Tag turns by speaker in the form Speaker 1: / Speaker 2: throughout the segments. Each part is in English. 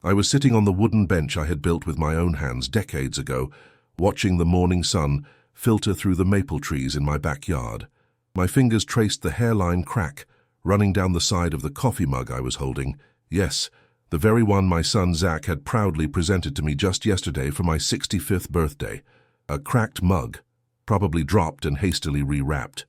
Speaker 1: I was sitting on the wooden bench I had built with my own hands decades ago, watching the morning sun filter through the maple trees in my backyard. My fingers traced the hairline crack running down the side of the coffee mug I was holding. Yes, the very one my son Zach had proudly presented to me just yesterday for my 65th birthday. A cracked mug, probably dropped and hastily rewrapped.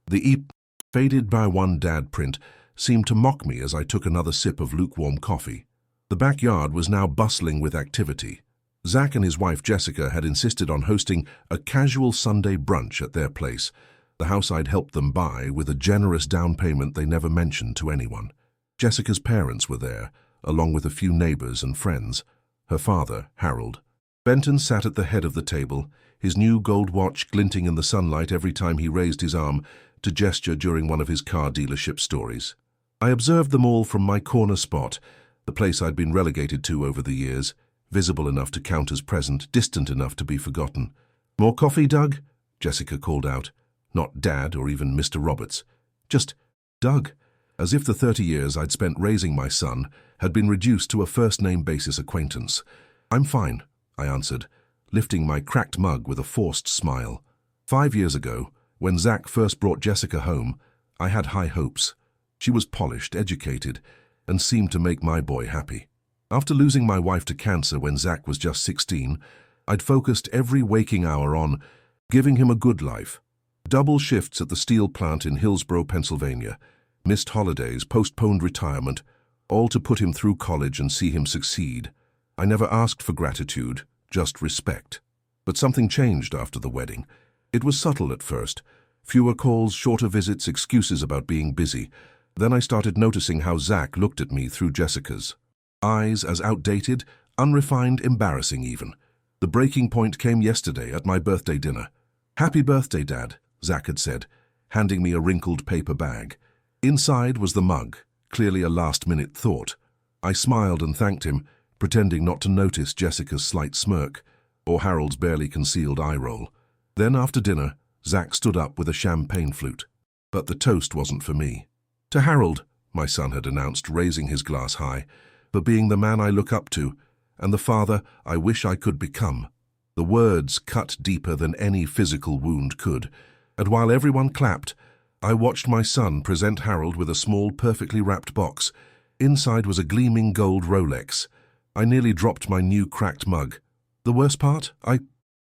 Speaker 1: The faded by one dad print seemed to mock me as I took another sip of lukewarm coffee. The backyard was now bustling with activity. Zach and his wife Jessica had insisted on hosting a casual Sunday brunch at their place, the house I'd helped them buy with a generous down payment they never mentioned to anyone. Jessica's parents were there, along with a few neighbors and friends. Her father, Harold. Benton sat at the head of the table, his new gold watch glinting in the sunlight every time he raised his arm to gesture during one of his car dealership stories. I observed them all from my corner spot, the place I'd been relegated to over the years, visible enough to count as present, distant enough to be forgotten. "More coffee, Doug?" Jessica called out. Not Dad or even Mr. Roberts. Just Doug, as if the 30 years I'd spent raising my son had been reduced to a first-name basis acquaintance. "I'm fine," I answered, lifting my cracked mug with a forced smile. 5 years ago, when Zach first brought Jessica home, I had high hopes. She was polished, educated, and seemed to make my boy happy. After losing my wife to cancer when Zach was just 16, I'd focused every waking hour on giving him a good life. Double shifts at the steel plant in Hillsborough, Pennsylvania, missed holidays, postponed retirement, all to put him through college and see him succeed. I never asked for gratitude, just respect. But something changed after the wedding. It was subtle at first. Fewer calls, shorter visits, excuses about being busy. Then I started noticing how Zach looked at me through Jessica's eyes, as outdated, unrefined, embarrassing even. The breaking point came yesterday at my birthday dinner. "Happy birthday, Dad," Zach had said, handing me a wrinkled paper bag. Inside was the mug, clearly a last-minute thought. I smiled and thanked him, pretending not to notice Jessica's slight smirk, or Harold's barely concealed eye roll. Then, after dinner, Zach stood up with a champagne flute. But the toast wasn't for me. "To Harold," my son had announced, raising his glass high, "for being the man I look up to, and the father I wish I could become." The words cut deeper than any physical wound could, and while everyone clapped, I watched my son present Harold with a small, perfectly wrapped box. Inside was a gleaming gold Rolex. I nearly dropped my new cracked mug. The worst part? I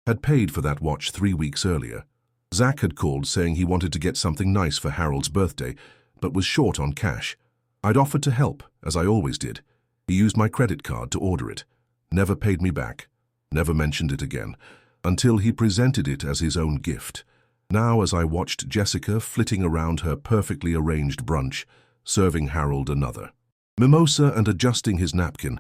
Speaker 1: had paid for that watch 3 weeks earlier. Zach had called saying he wanted to get something nice for Harold's birthday, but was short on cash. I'd offered to help, as I always did. He used my credit card to order it. Never paid me back. Never mentioned it again, until he presented it as his own gift. Now, as I watched Jessica flitting around her perfectly arranged brunch, serving Harold another mimosa and adjusting his napkin,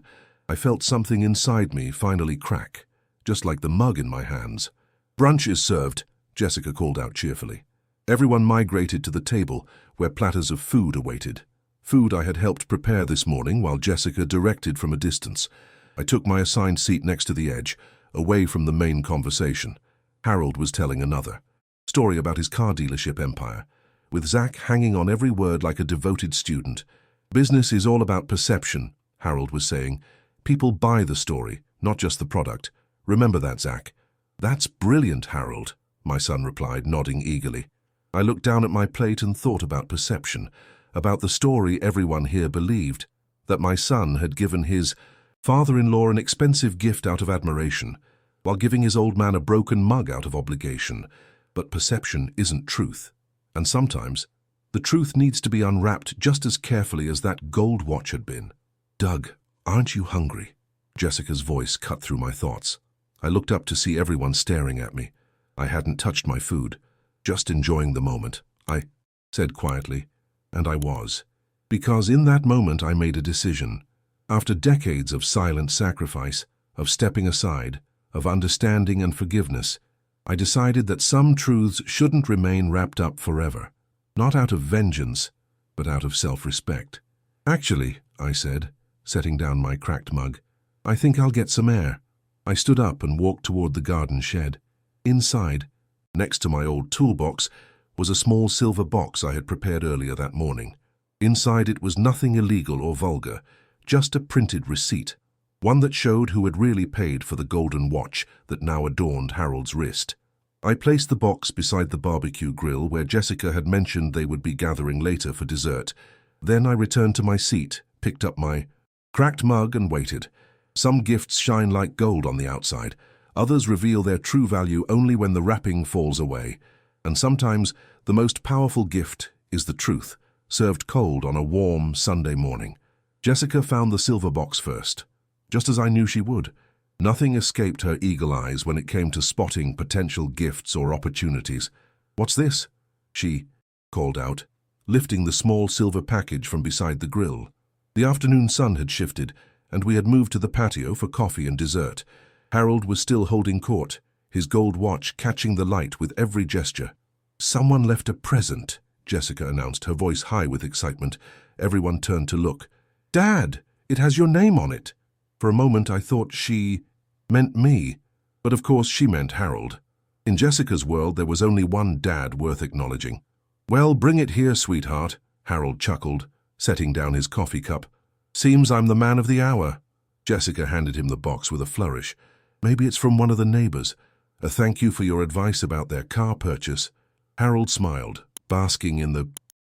Speaker 1: I felt something inside me finally crack, just like the mug in my hands. "Brunch is served," Jessica called out cheerfully. Everyone migrated to the table, where platters of food awaited. Food I had helped prepare this morning while Jessica directed from a distance. I took my assigned seat next to the edge, away from the main conversation. Harold was telling another story about his car dealership empire, with Zach hanging on every word like a devoted student. "Business is all about perception," Harold was saying. "People buy the story, not just the product. Remember that, Zach." "That's brilliant, Harold," my son replied, nodding eagerly. I looked down at my plate and thought about perception, about the story everyone here believed, that my son had given his father-in-law an expensive gift out of admiration, while giving his old man a broken mug out of obligation. But perception isn't truth, and sometimes the truth needs to be unwrapped just as carefully as that gold watch had been. "Doug, aren't you hungry?" Jessica's voice cut through my thoughts. I looked up to see everyone staring at me. I hadn't touched my food, just enjoying the moment. I said quietly, and I was. Because in that moment I made a decision. After decades of silent sacrifice, of stepping aside, of understanding and forgiveness, I decided that some truths shouldn't remain wrapped up forever, not out of vengeance, but out of self-respect. "Actually," I said, setting down my cracked mug, "I think I'll get some air." I stood up and walked toward the garden shed. Inside, next to my old toolbox, was a small silver box I had prepared earlier that morning. Inside it was nothing illegal or vulgar, just a printed receipt. one that showed who had really paid for the golden watch that now adorned Harold's wrist. I placed the box beside the barbecue grill where Jessica had mentioned they would be gathering later for dessert. Then I returned to my seat, picked up my cracked mug and waited. Some gifts shine like gold on the outside. Others reveal their true value only when the wrapping falls away. And sometimes the most powerful gift is the truth, served cold on a warm Sunday morning. Jessica found the silver box first, just as I knew she would. Nothing escaped her eagle eyes when it came to spotting potential gifts or opportunities. "What's this?" she called out, lifting the small silver package from beside the grill. The afternoon sun had shifted, and we had moved to the patio for coffee and dessert. Harold was still holding court, his gold watch catching the light with every gesture. "Someone left a present," Jessica announced, her voice high with excitement. Everyone turned to look. "Dad, it has your name on it." For a moment I thought she meant me, but of course she meant Harold. In Jessica's world there was only one dad worth acknowledging. "Well, bring it here, sweetheart," Harold chuckled, setting down his coffee cup. "Seems I'm the man of the hour." Jessica handed him the box with a flourish. "Maybe it's from one of the neighbors. A thank you for your advice about their car purchase." Harold smiled, basking in the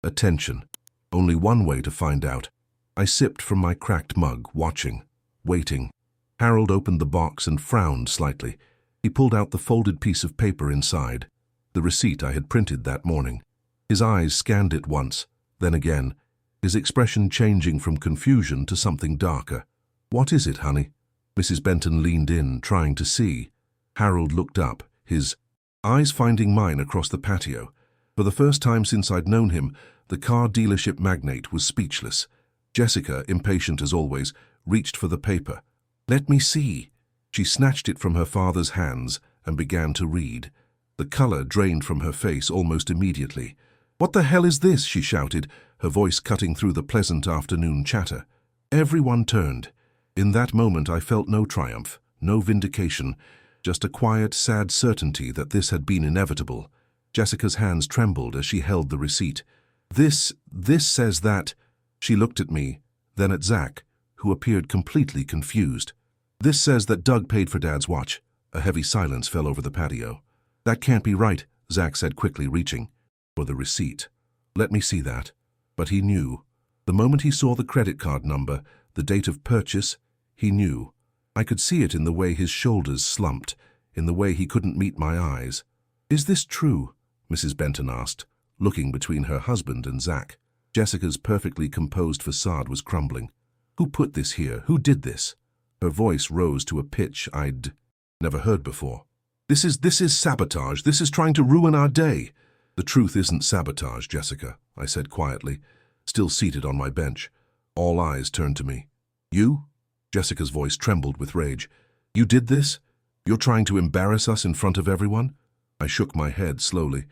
Speaker 1: attention. Only one way to find out. I sipped from my cracked mug, watching, waiting. Harold opened the box and frowned slightly. He pulled out the folded piece of paper inside, the receipt I had printed that morning. His eyes scanned it once, then again, his expression changing from confusion to something darker. "What is it, honey?" Mrs. Benton leaned in, trying to see. Harold looked up, his eyes finding mine across the patio. For the first time since I'd known him, the car dealership magnate was speechless. Jessica, impatient as always, reached for the paper. "Let me see." She snatched it from her father's hands and began to read. The color drained from her face almost immediately. "What the hell is this?" she shouted, her voice cutting through the pleasant afternoon chatter. Everyone turned. In that moment I felt no triumph, no vindication, just a quiet, sad certainty that this had been inevitable. Jessica's hands trembled as she held the receipt. This says that." She looked at me, then at Zach, who appeared completely confused. "This says that Doug paid for Dad's watch." A heavy silence fell over the patio. "That can't be right," Zach said quickly, reaching for the receipt. "Let me see that." But he knew. The moment he saw the credit card number, the date of purchase, he knew. I could see it in the way his shoulders slumped, in the way he couldn't meet my eyes. "Is this true?" Mrs. Benton asked, looking between her husband and Zach. Jessica's perfectly composed facade was crumbling. "Who put this here? Who did this?" Her voice rose to a pitch I'd never heard before. This is sabotage. This is trying to ruin our day." "The truth isn't sabotage, Jessica," I said quietly, still seated on my bench. All eyes turned to me. "You?" Jessica's voice trembled with rage. "You did this? You're trying to embarrass us in front of everyone?" I shook my head slowly.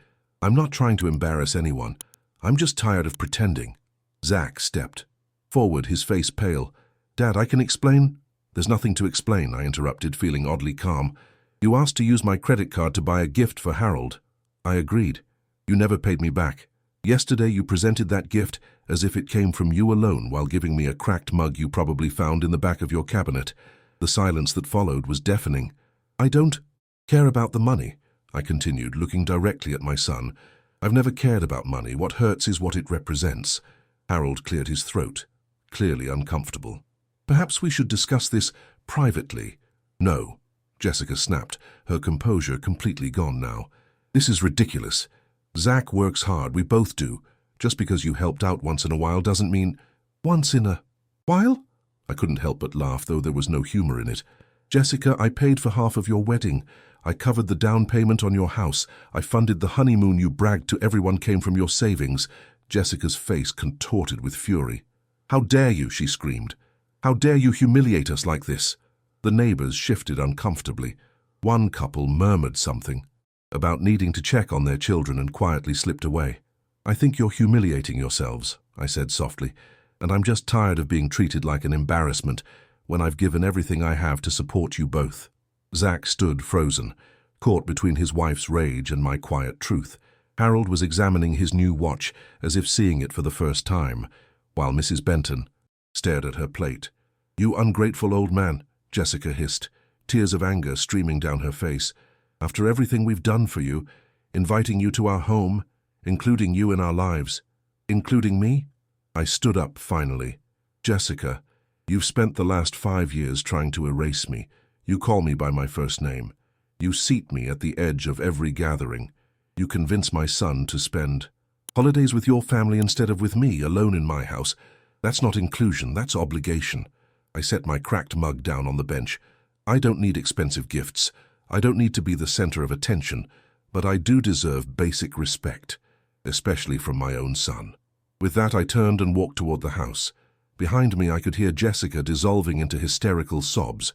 Speaker 1: "I'm not trying to embarrass anyone. I'm just tired of pretending." Zach stepped forward, his face pale. "Dad, I can explain." "There's nothing to explain," I interrupted, feeling oddly calm. "You asked to use my credit card to buy a gift for Harold. I agreed. You never paid me back. Yesterday you presented that gift as if it came from you alone while giving me a cracked mug you probably found in the back of your cabinet." The silence that followed was deafening. "I don't care about the money," I continued, looking directly at my son. "I've never cared about money. What hurts is what it represents." Harold cleared his throat, clearly uncomfortable. "Perhaps we should discuss this privately." "No," Jessica snapped, her composure completely gone now. "This is ridiculous. Zach works hard, we both do. Just because you helped out once in a while doesn't mean—" "Once in a while?" I couldn't help but laugh, though there was no humor in it. "Jessica, I paid for half of your wedding. I covered the down payment on your house. I funded the honeymoon you bragged to everyone came from your savings." Jessica's face contorted with fury. "How dare you?" she screamed. "How dare you humiliate us like this?" The neighbors shifted uncomfortably. One couple murmured something about needing to check on their children and quietly slipped away. "I think you're humiliating yourselves," I said softly, "and I'm just tired of being treated like an embarrassment when I've given everything I have to support you both." Zach stood frozen, caught between his wife's rage and my quiet truth. Harold was examining his new watch as if seeing it for the first time, while Mrs. Benton stared at her plate. "You ungrateful old man," Jessica hissed, tears of anger streaming down her face. "After everything we've done for you, inviting you to our home, including you in our lives. Including me?" I stood up finally. "Jessica, you've spent the last 5 years trying to erase me. You call me by my first name. You seat me at the edge of every gathering. You convince my son to spend holidays with your family instead of with me, alone in my house. That's not inclusion, that's obligation." I set my cracked mug down on the bench. "I don't need expensive gifts. I don't need to be the center of attention, but I do deserve basic respect, especially from my own son." With that, I turned and walked toward the house. Behind me, I could hear Jessica dissolving into hysterical sobs,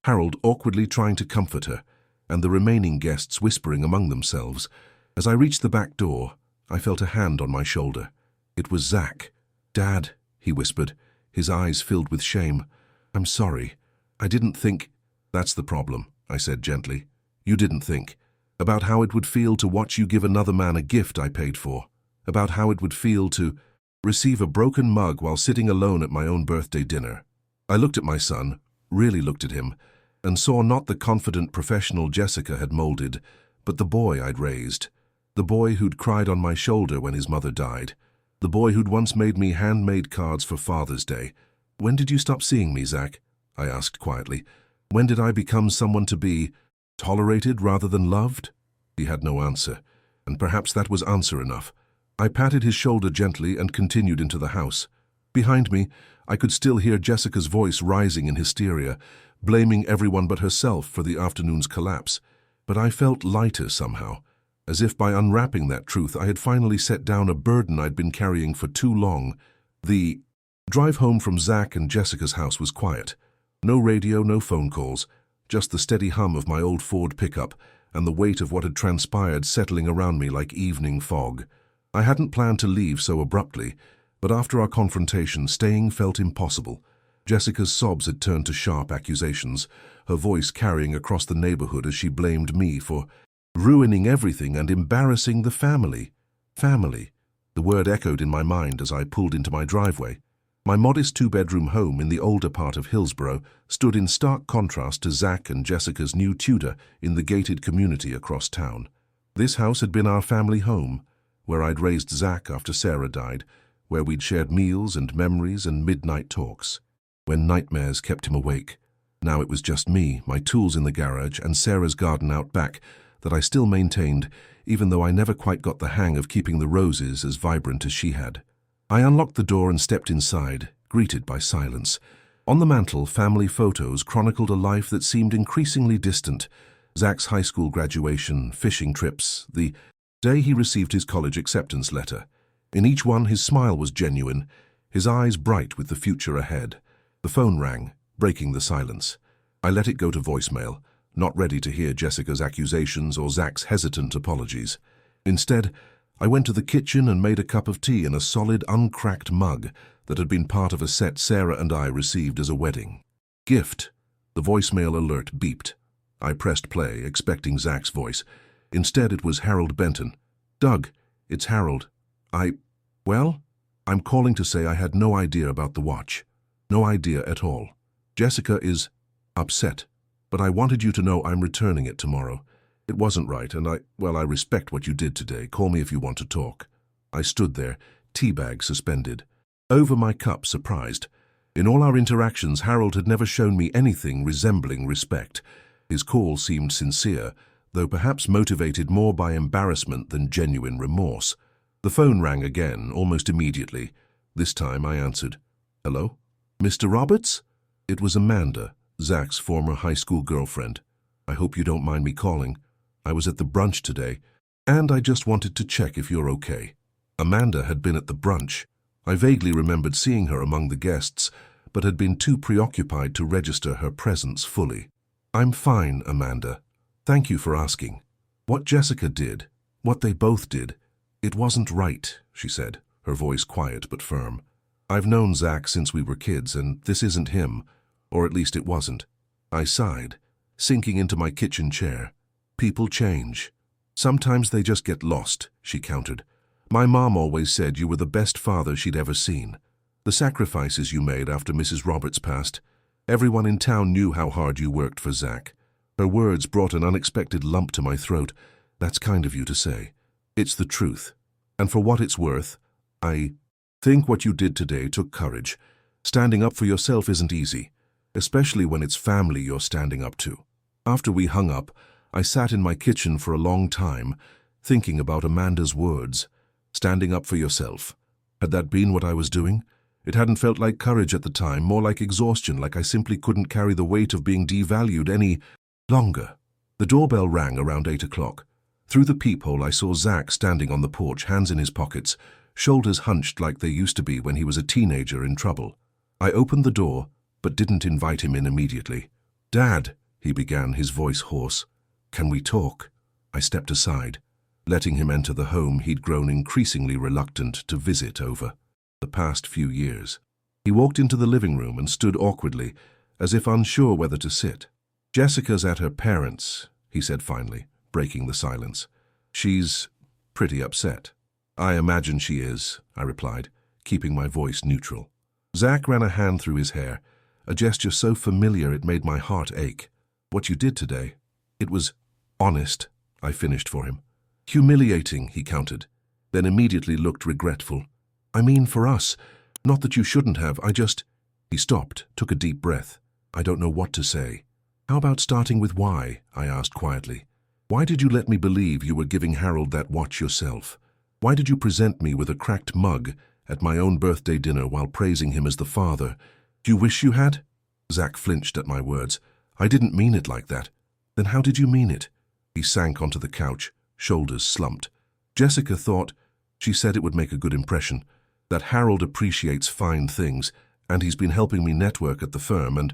Speaker 1: Harold awkwardly trying to comfort her, and the remaining guests whispering among themselves. As I reached the back door, I felt a hand on my shoulder. It was Zach. "Dad," he whispered, his eyes filled with shame. "I'm sorry. I didn't think—" "That's the problem," I said gently. "You didn't think. About how it would feel to watch you give another man a gift I paid for. About how it would feel to receive a broken mug while sitting alone at my own birthday dinner." I looked at my son, really looked at him, and saw not the confident professional Jessica had molded, but the boy I'd raised. The boy who'd cried on my shoulder when his mother died. The boy who'd once made me handmade cards for Father's Day. "When did you stop seeing me, Zach?" I asked quietly. "When did I become someone to be tolerated rather than loved?" He had no answer, and perhaps that was answer enough. I patted his shoulder gently and continued into the house. Behind me, I could still hear Jessica's voice rising in hysteria, blaming everyone but herself for the afternoon's collapse. But I felt lighter somehow, as if by unwrapping that truth I had finally set down a burden I'd been carrying for too long. The drive home from Zach and Jessica's house was quiet. No radio, no phone calls, just the steady hum of my old Ford pickup and the weight of what had transpired settling around me like evening fog. I hadn't planned to leave so abruptly, but after our confrontation, staying felt impossible. Jessica's sobs had turned to sharp accusations, her voice carrying across the neighborhood as she blamed me for ruining everything and embarrassing the family. Family. The word echoed in my mind as I pulled into my driveway. My modest two-bedroom home in the older part of Hillsborough stood in stark contrast to Zach and Jessica's new tutor in the gated community across town. This house had been our family home, where I'd raised Zach after Sarah died, where we'd shared meals and memories and midnight talks, when nightmares kept him awake. Now it was just me, my tools in the garage, and Sarah's garden out back that I still maintained, even though I never quite got the hang of keeping the roses as vibrant as she had. I unlocked the door and stepped inside, greeted by silence. On the mantel, family photos chronicled a life that seemed increasingly distant. Zach's high school graduation, fishing trips, the day he received his college acceptance letter. In each one, his smile was genuine, his eyes bright with the future ahead. The phone rang, breaking the silence. I let it go to voicemail, not ready to hear Jessica's accusations or Zach's hesitant apologies. Instead, I went to the kitchen and made a cup of tea in a solid, uncracked mug that had been part of a set Sarah and I received as a wedding gift. The voicemail alert beeped. I pressed play, expecting Zach's voice. Instead, it was Harold Benton. "Doug, it's Harold. Well, I'm calling to say I had no idea about the watch. No idea at all. Jessica is upset, but I wanted you to know I'm returning it tomorrow. It wasn't right, and I respect what you did today. Call me if you want to talk." I stood there, teabag suspended, over my cup, surprised. In all our interactions, Harold had never shown me anything resembling respect. His call seemed sincere, though perhaps motivated more by embarrassment than genuine remorse. The phone rang again, almost immediately. This time I answered. "Hello? Mr. Roberts?" It was Amanda, Zach's former high school girlfriend. "I hope you don't mind me calling. I was at the brunch today, and I just wanted to check if you're okay." Amanda had been at the brunch. I vaguely remembered seeing her among the guests, but had been too preoccupied to register her presence fully. "I'm fine, Amanda. Thank you for asking. What Jessica did, what they both did, it wasn't right," she said, her voice quiet but firm. "I've known Zach since we were kids, and this isn't him, or at least it wasn't." I sighed, sinking into my kitchen chair. "People change. Sometimes they just get lost," she countered. "My mom always said you were the best father she'd ever seen. The sacrifices you made after Mrs. Roberts passed, Everyone in town knew how hard you worked for Zach. Her words brought an unexpected lump to my throat. That's kind of you to say. It's the truth. And for what it's worth, I think what you did today took courage. Standing up for yourself isn't easy, especially when it's family you're standing up to. After we hung up, I sat in my kitchen for a long time, thinking about Amanda's words. Standing up for yourself. Had that been what I was doing? It hadn't felt like courage at the time, more like exhaustion, like I simply couldn't carry the weight of being devalued any longer. The doorbell rang around 8 o'clock. Through the peephole I saw Zach standing on the porch, hands in his pockets, shoulders hunched like they used to be when he was a teenager in trouble. I opened the door, but didn't invite him in immediately. "Dad," he began, his voice hoarse. "Can we talk?" I stepped aside, letting him enter the home he'd grown increasingly reluctant to visit over the past few years. He walked into the living room and stood awkwardly, as if unsure whether to sit. "Jessica's at her parents'," he said finally, breaking the silence. "She's pretty upset." "I imagine she is," I replied, keeping my voice neutral. Zach ran a hand through his hair, a gesture so familiar it made my heart ache. "What you did today, it was honest," I finished for him. "Humiliating," he countered, then immediately looked regretful. "I mean for us, not that you shouldn't have, I just—" He stopped, took a deep breath. "I don't know what to say." "How about starting with why?" I asked quietly. "Why did you let me believe you were giving Harold that watch yourself? Why did you present me with a cracked mug at my own birthday dinner while praising him as the father? Do you wish you had?" Zach flinched at my words. "I didn't mean it like that." "Then how did you mean it?" He sank onto the couch, shoulders slumped. "Jessica thought, she said it would make a good impression, that Harold appreciates fine things, and he's been helping me network at the firm, and—"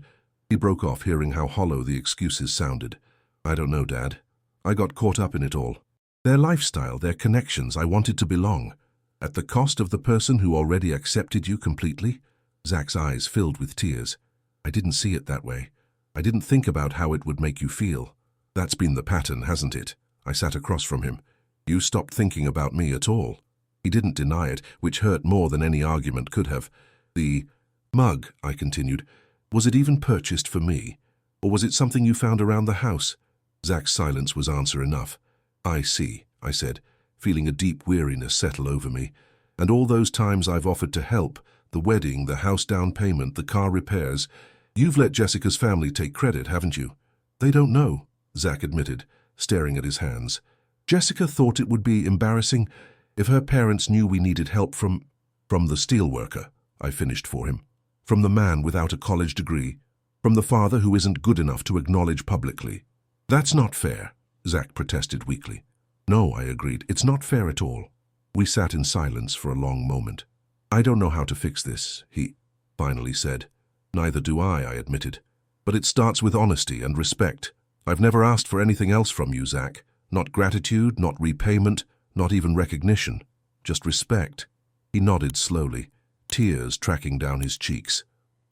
Speaker 1: He broke off, hearing how hollow the excuses sounded. "I don't know, Dad. I got caught up in it all. Their lifestyle, their connections, I wanted to belong. At the cost of the person who already accepted you completely?" Zach's eyes filled with tears. "I didn't see it that way. I didn't think about how it would make you feel." "That's been the pattern, hasn't it?" I sat across from him. "You stopped thinking about me at all." He didn't deny it, which hurt more than any argument could have. "The mug," I continued, "was it even purchased for me? Or was it something you found around the house?" Zach's silence was answer enough. "I see," I said, feeling a deep weariness settle over me. "And all those times I've offered to help, the wedding, the house down payment, the car repairs, you've let Jessica's family take credit, haven't you?" "They don't know," Zach admitted, staring at his hands. "Jessica thought it would be embarrassing if her parents knew we needed help from the steelworker," I finished for him. "From the man without a college degree. From the father who isn't good enough to acknowledge publicly." "That's not fair," Zach protested weakly. "No," I agreed, "it's not fair at all." We sat in silence for a long moment. "I don't know how to fix this," he finally said. "Neither do I admitted. "But it starts with honesty and respect. I've never asked for anything else from you, Zach. Not gratitude, not repayment, not even recognition. Just respect." He nodded slowly, tears tracking down his cheeks.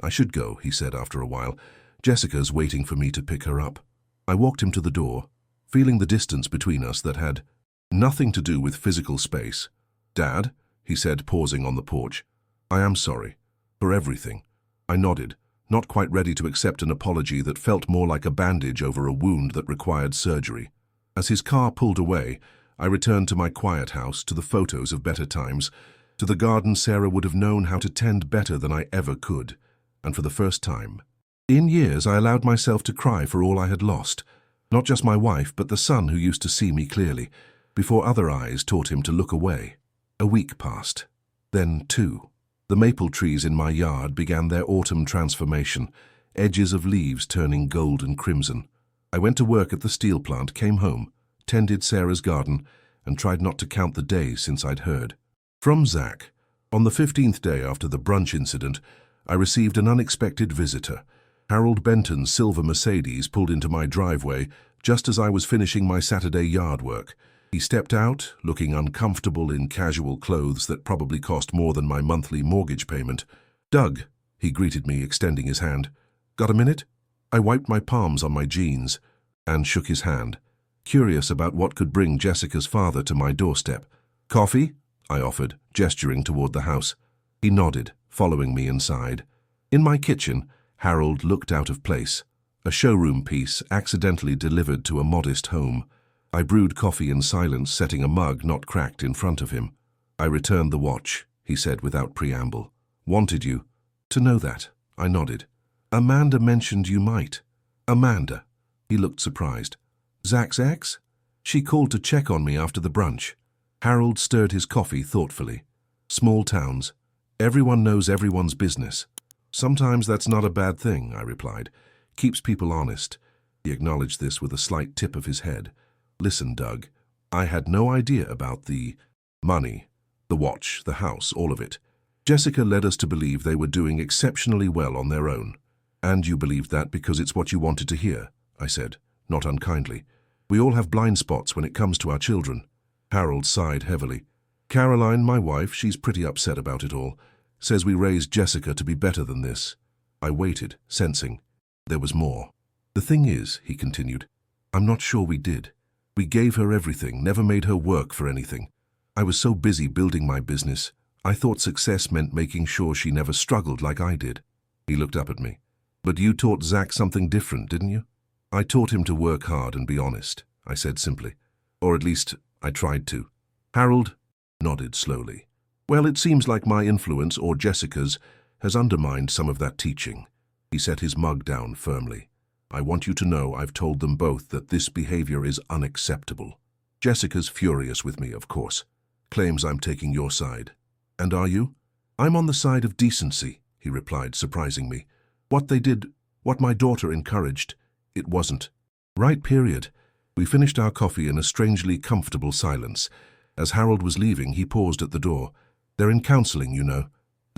Speaker 1: "I should go," he said after a while. "Jessica's waiting for me to pick her up." I walked him to the door, feeling the distance between us that had nothing to do with physical space. "Dad," he said, pausing on the porch, "I am sorry. For everything." I nodded, not quite ready to accept an apology that felt more like a bandage over a wound that required surgery. As his car pulled away, I returned to my quiet house, to the photos of better times, to the garden Sarah would have known how to tend better than I ever could. And for the first time in years, I allowed myself to cry for all I had lost. Not just my wife, but the son who used to see me clearly, before other eyes taught him to look away. A week passed. Then 2. The maple trees in my yard began their autumn transformation, edges of leaves turning gold and crimson. I went to work at the steel plant, came home, tended Sarah's garden, and tried not to count the days since I'd heard from Zach. On the 15th day after the brunch incident, I received an unexpected visitor. Harold Benton's silver Mercedes pulled into my driveway just as I was finishing my Saturday yard work. He stepped out, looking uncomfortable in casual clothes that probably cost more than my monthly mortgage payment. "Doug," he greeted me, extending his hand. "Got a minute?" I wiped my palms on my jeans and shook his hand, curious about what could bring Jessica's father to my doorstep. "Coffee?" I offered, gesturing toward the house. He nodded, following me inside. In my kitchen, Harold looked out of place. A showroom piece accidentally delivered to a modest home. I brewed coffee in silence, setting a mug not cracked in front of him. I returned the watch, he said without preamble. Wanted you to know that. I nodded. Amanda mentioned you might. Amanda? He looked surprised. Zach's ex? She called to check on me after the brunch. Harold stirred his coffee thoughtfully. Small towns. Everyone knows everyone's business. Sometimes that's not a bad thing, I replied. Keeps people honest. He acknowledged this with a slight tip of his head. Listen, Doug, I had no idea about the money, the watch, the house, all of it. Jessica led us to believe they were doing exceptionally well on their own. And you believed that because it's what you wanted to hear, I said, not unkindly. We all have blind spots when it comes to our children. Harold sighed heavily. Caroline, my wife, she's pretty upset about it all. Says we raised Jessica to be better than this. I waited, sensing there was more. The thing is, he continued, I'm not sure we did. We gave her everything, never made her work for anything. I was so busy building my business, I thought success meant making sure she never struggled like I did. He looked up at me. But you taught Zach something different, didn't you? I taught him to work hard and be honest, I said simply. Or at least, I tried to. Harold nodded slowly. Well, it seems like my influence, or Jessica's, has undermined some of that teaching. He set his mug down firmly. I want you to know I've told them both that this behavior is unacceptable. Jessica's furious with me, of course. Claims I'm taking your side. And are you? I'm on the side of decency, he replied, surprising me. What they did, what my daughter encouraged, it wasn't. Right, period. We finished our coffee in a strangely comfortable silence. As Harold was leaving, he paused at the door. They're in counseling, you know.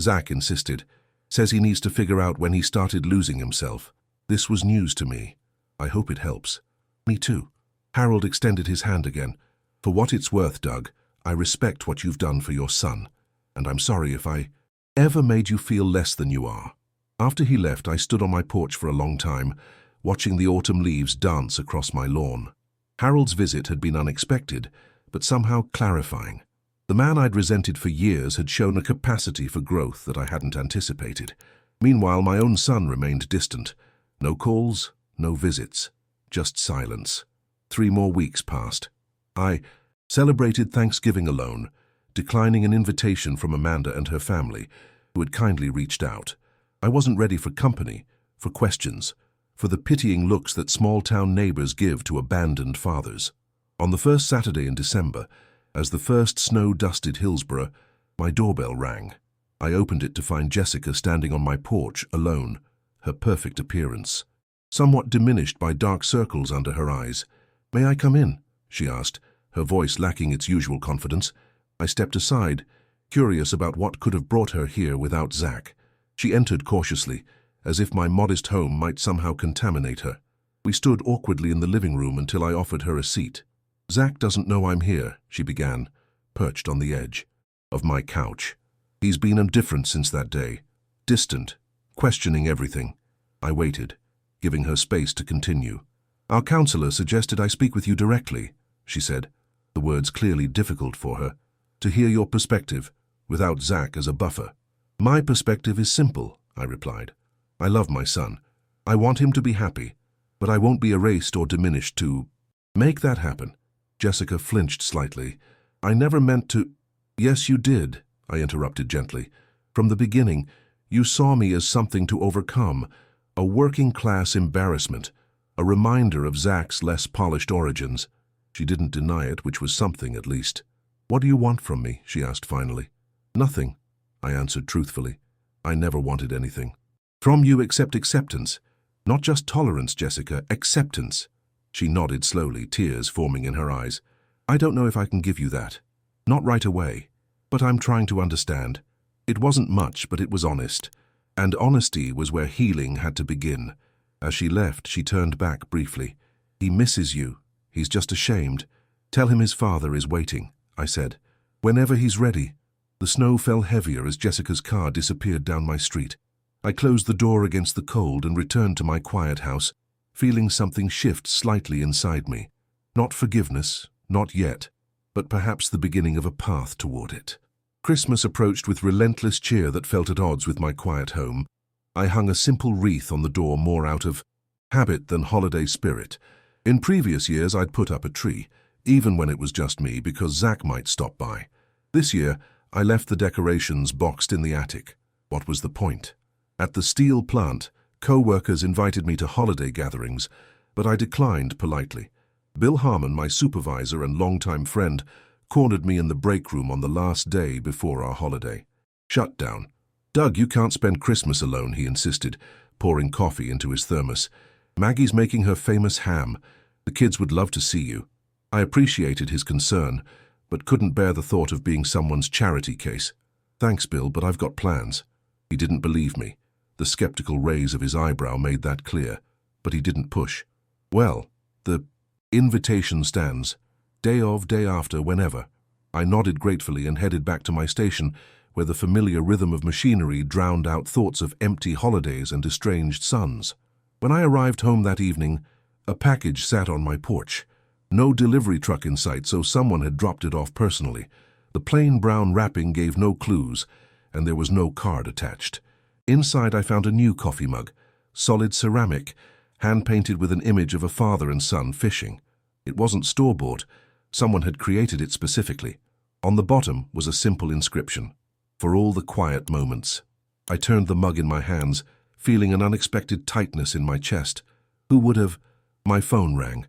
Speaker 1: Zach insisted. Says he needs to figure out when he started losing himself. This was news to me. I hope it helps. Me too. Harold extended his hand again. For what it's worth, Doug, I respect what you've done for your son. And I'm sorry if I ever made you feel less than you are. After he left, I stood on my porch for a long time, watching the autumn leaves dance across my lawn. Harold's visit had been unexpected, but somehow clarifying. The man I'd resented for years had shown a capacity for growth that I hadn't anticipated. Meanwhile, my own son remained distant. No calls, no visits, just silence. 3 more weeks passed. I celebrated Thanksgiving alone, declining an invitation from Amanda and her family, who had kindly reached out. I wasn't ready for company, for questions, for the pitying looks that small-town neighbors give to abandoned fathers. On the first Saturday in December, as the first snow dusted Hillsborough, my doorbell rang. I opened it to find Jessica standing on my porch, alone, her perfect appearance, somewhat diminished by dark circles under her eyes. May I come in? She asked, her voice lacking its usual confidence. I stepped aside, curious about what could have brought her here without Zach. She entered cautiously, as if my modest home might somehow contaminate her. We stood awkwardly in the living room until I offered her a seat. Zach doesn't know I'm here, she began, perched on the edge of my couch. He's been indifferent since that day, distant, questioning everything. I waited, giving her space to continue. Our counselor suggested I speak with you directly, she said, the words clearly difficult for her, to hear your perspective, without Zach as a buffer. My perspective is simple, I replied. I love my son. I want him to be happy, but I won't be erased or diminished to make that happen. Jessica flinched slightly. I never meant to— Yes, you did, I interrupted gently. From the beginning, you saw me as something to overcome, a working-class embarrassment, a reminder of Zach's less polished origins. She didn't deny it, which was something at least. What do you want from me? She asked finally. Nothing, I answered truthfully. I never wanted anything. From you except acceptance. Not just tolerance, Jessica, acceptance. She nodded slowly, tears forming in her eyes. I don't know if I can give you that. Not right away. But I'm trying to understand. It wasn't much, but it was honest. And honesty was where healing had to begin. As she left, she turned back briefly. He misses you. He's just ashamed. Tell him his father is waiting, I said. Whenever he's ready. The snow fell heavier as Jessica's car disappeared down my street. I closed the door against the cold and returned to my quiet house, feeling something shift slightly inside me. Not forgiveness, not yet, but perhaps the beginning of a path toward it. Christmas approached with relentless cheer that felt at odds with my quiet home. I hung a simple wreath on the door more out of habit than holiday spirit. In previous years, I'd put up a tree, even when it was just me, because Zach might stop by. This year, I left the decorations boxed in the attic. What was the point? At the steel plant, co-workers invited me to holiday gatherings, but I declined politely. Bill Harmon, my supervisor and longtime friend, cornered me in the break room on the last day before our holiday. Shut down. Doug, you can't spend Christmas alone, he insisted, pouring coffee into his thermos. Maggie's making her famous ham. The kids would love to see you. I appreciated his concern, but couldn't bear the thought of being someone's charity case. Thanks, Bill, but I've got plans. He didn't believe me. The skeptical raise of his eyebrow made that clear, but he didn't push. Well, the invitation stands. Day of, day after, whenever. I nodded gratefully and headed back to my station, where the familiar rhythm of machinery drowned out thoughts of empty holidays and estranged sons. When I arrived home that evening, a package sat on my porch. No delivery truck in sight, so someone had dropped it off personally. The plain brown wrapping gave no clues, and there was no card attached. Inside, I found a new coffee mug, solid ceramic, hand-painted with an image of a father and son fishing. It wasn't store-bought. Someone had created it specifically. On the bottom was a simple inscription: "For all the quiet moments." I turned the mug in my hands, feeling an unexpected tightness in my chest. Who would have? My phone rang.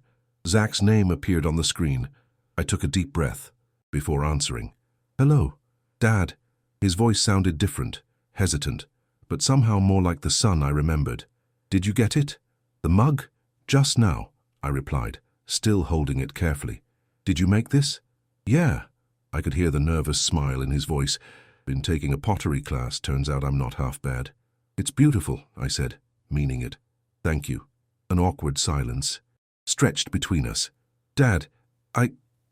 Speaker 1: Zach's name appeared on the screen. I took a deep breath before answering. "Hello, Dad." His voice sounded different, hesitant, but somehow more like the son I remembered. "Did you get it?" "The mug? Just now," I replied, still holding it carefully. "Did you make this?" "Yeah." I could hear the nervous smile in his voice. "Been taking a pottery class. Turns out I'm not half bad." "It's beautiful," I said, meaning it. "Thank you." An awkward silence stretched between us. "Dad,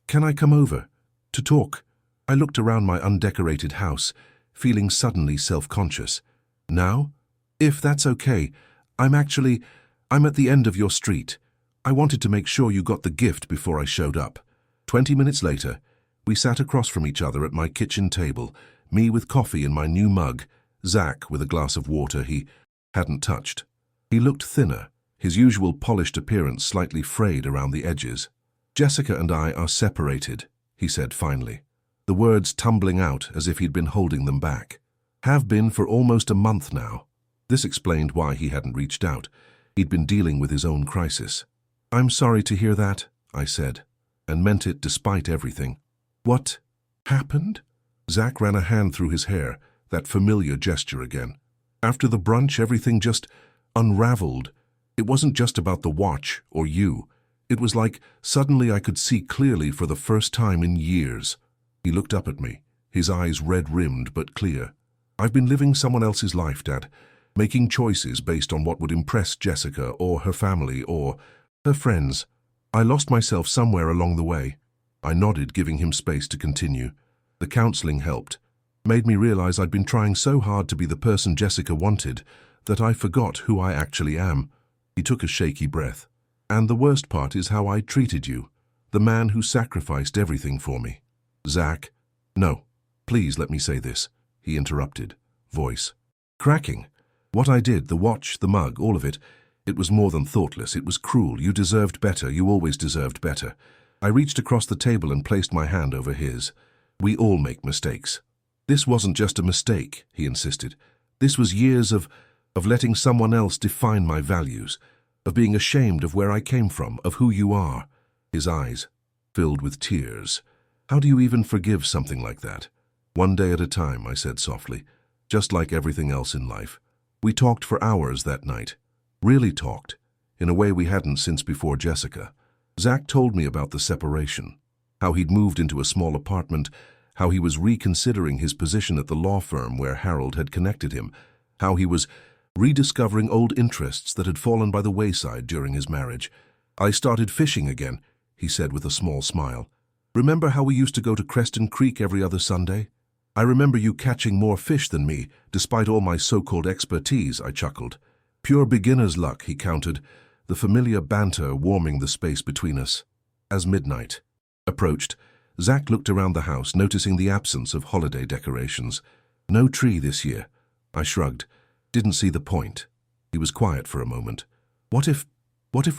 Speaker 1: can I come over? To talk?" I looked around my undecorated house, feeling suddenly self-conscious. "Now? If that's okay. I'm at the end of your street. I wanted to make sure you got the gift before I showed up." 20 minutes later, we sat across from each other at my kitchen table, me with coffee in my new mug, Zach with a glass of water he hadn't touched. He looked thinner, his usual polished appearance slightly frayed around the edges. "Jessica and I are separated," he said finally, the words tumbling out as if he'd been holding them back. "Have been for almost a month now." This explained why he hadn't reached out. He'd been dealing with his own crisis. "I'm sorry to hear that," I said, and meant it despite everything. "What happened?" Zach ran a hand through his hair, that familiar gesture again. "After the brunch, everything just unraveled. It wasn't just about the watch or you. It was like suddenly I could see clearly for the first time in years." He looked up at me, his eyes red-rimmed but clear. "I've been living someone else's life, Dad, making choices based on what would impress Jessica or her family or her friends. I lost myself somewhere along the way." I nodded, giving him space to continue. "The counseling helped. Made me realize I'd been trying so hard to be the person Jessica wanted that I forgot who I actually am." He took a shaky breath. "And the worst part is how I treated you, the man who sacrificed everything for me." "Zach." "No, please let me say this," he interrupted, voice cracking. "What I did, the watch, the mug, all of it, it was more than thoughtless. It was cruel. You deserved better. You always deserved better." I reached across the table and placed my hand over his. "We all make mistakes." "This wasn't just a mistake," he insisted. "This was years of letting someone else define my values, of being ashamed of where I came from, of who you are." His eyes filled with tears. "How do you even forgive something like that?" "One day at a time," I said softly, "just like everything else in life." We talked for hours that night. Really talked, in a way we hadn't since before Jessica. Zach told me about the separation, how he'd moved into a small apartment, how he was reconsidering his position at the law firm where Harold had connected him, how he was rediscovering old interests that had fallen by the wayside during his marriage. "I started fishing again," he said with a small smile. "Remember how we used to go to Creston Creek every other Sunday? I remember you catching more fish than me, despite all my so-called expertise," I chuckled. "Pure beginner's luck," he countered, the familiar banter warming the space between us. As midnight approached, Zach looked around the house, noticing the absence of holiday decorations. "No tree this year." I shrugged. Didn't see the point. He was quiet for a moment. What if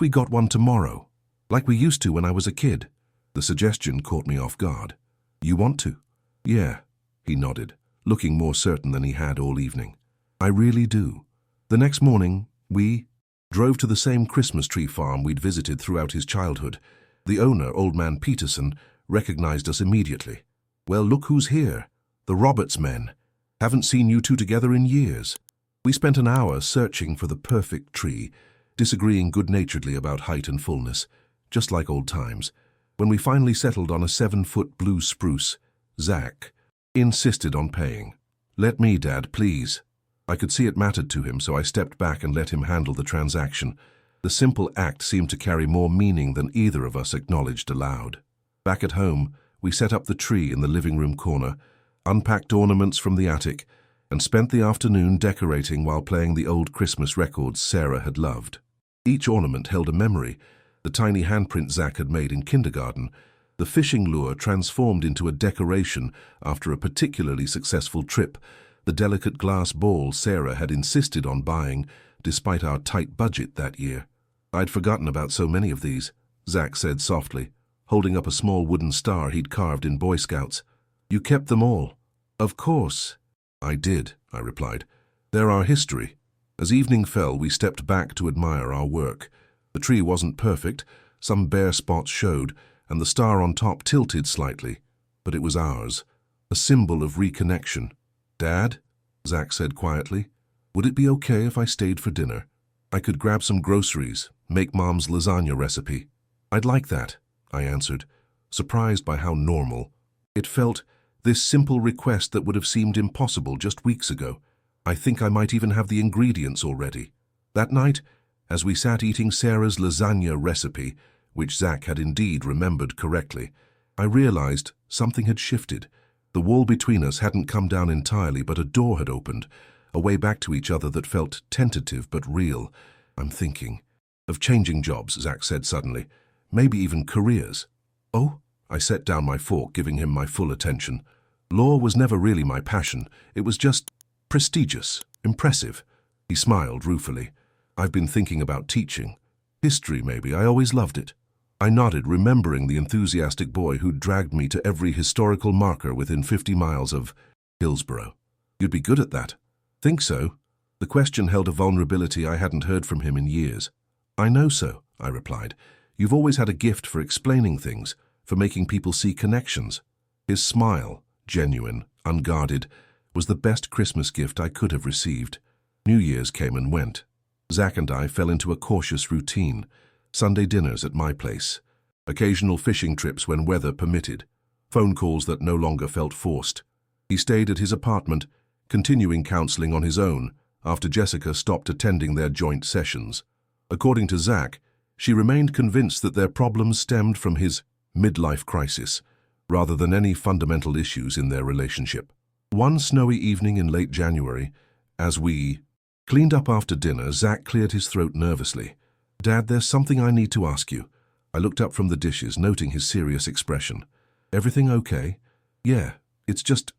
Speaker 1: we got one tomorrow? Like we used to when I was a kid? The suggestion caught me off guard. You want to? Yeah, he nodded, looking more certain than he had all evening. I really do. The next morning, we drove to the same Christmas tree farm we'd visited throughout his childhood. The owner, old man Peterson, recognized us immediately. Well, look who's here. The Roberts men. Haven't seen you two together in years. We spent an hour searching for the perfect tree, disagreeing good-naturedly about height and fullness, just like old times. When we finally settled on a 7-foot blue spruce, Zach insisted on paying. Let me, Dad, please. I could see it mattered to him, so I stepped back and let him handle the transaction. The simple act seemed to carry more meaning than either of us acknowledged aloud. Back at home, we set up the tree in the living room corner, unpacked ornaments from the attic, and spent the afternoon decorating while playing the old Christmas records Sarah had loved. Each ornament held a memory: the tiny handprint Zach had made in kindergarten, the fishing lure transformed into a decoration after a particularly successful trip, the delicate glass ball Sarah had insisted on buying despite our tight budget that year. I'd forgotten about so many of these, Zach said softly, holding up a small wooden star he'd carved in Boy Scouts. You kept them all? Of course. I did, I replied. They're our history. As evening fell, we stepped back to admire our work. The tree wasn't perfect, some bare spots showed, and the star on top tilted slightly, but it was ours, a symbol of reconnection. Dad, Zach said quietly, would it be okay if I stayed for dinner? I could grab some groceries, make Mom's lasagna recipe. I'd like that, I answered, surprised by how normal it felt, this simple request that would have seemed impossible just weeks ago. I think I might even have the ingredients already. That night, as we sat eating Sarah's lasagna recipe, which Zach had indeed remembered correctly, I realized something had shifted. The wall between us hadn't come down entirely, but a door had opened, a way back to each other that felt tentative but real. I'm thinking of changing jobs, Zach said suddenly, maybe even careers. Oh? I set down my fork, giving him my full attention. Law was never really my passion. It was just prestigious, impressive. He smiled ruefully. I've been thinking about teaching. History, maybe. I always loved it. I nodded, remembering the enthusiastic boy who'd dragged me to every historical marker within 50 miles of Hillsborough. You'd be good at that. Think so? The question held a vulnerability I hadn't heard from him in years. I know so, I replied. You've always had a gift for explaining things, for making people see connections. His smile, genuine, unguarded, was the best Christmas gift I could have received. New Year's came and went. Zach and I fell into a cautious routine. Sunday dinners at my place, occasional fishing trips when weather permitted, phone calls that no longer felt forced. He stayed at his apartment, continuing counseling on his own after Jessica stopped attending their joint sessions. According to Zach, she remained convinced that their problems stemmed from his midlife crisis, rather than any fundamental issues in their relationship. One snowy evening in late January, as we cleaned up after dinner, Zach cleared his throat nervously. Dad, there's something I need to ask you. I looked up from the dishes, noting his serious expression. Everything okay? Yeah, it's just,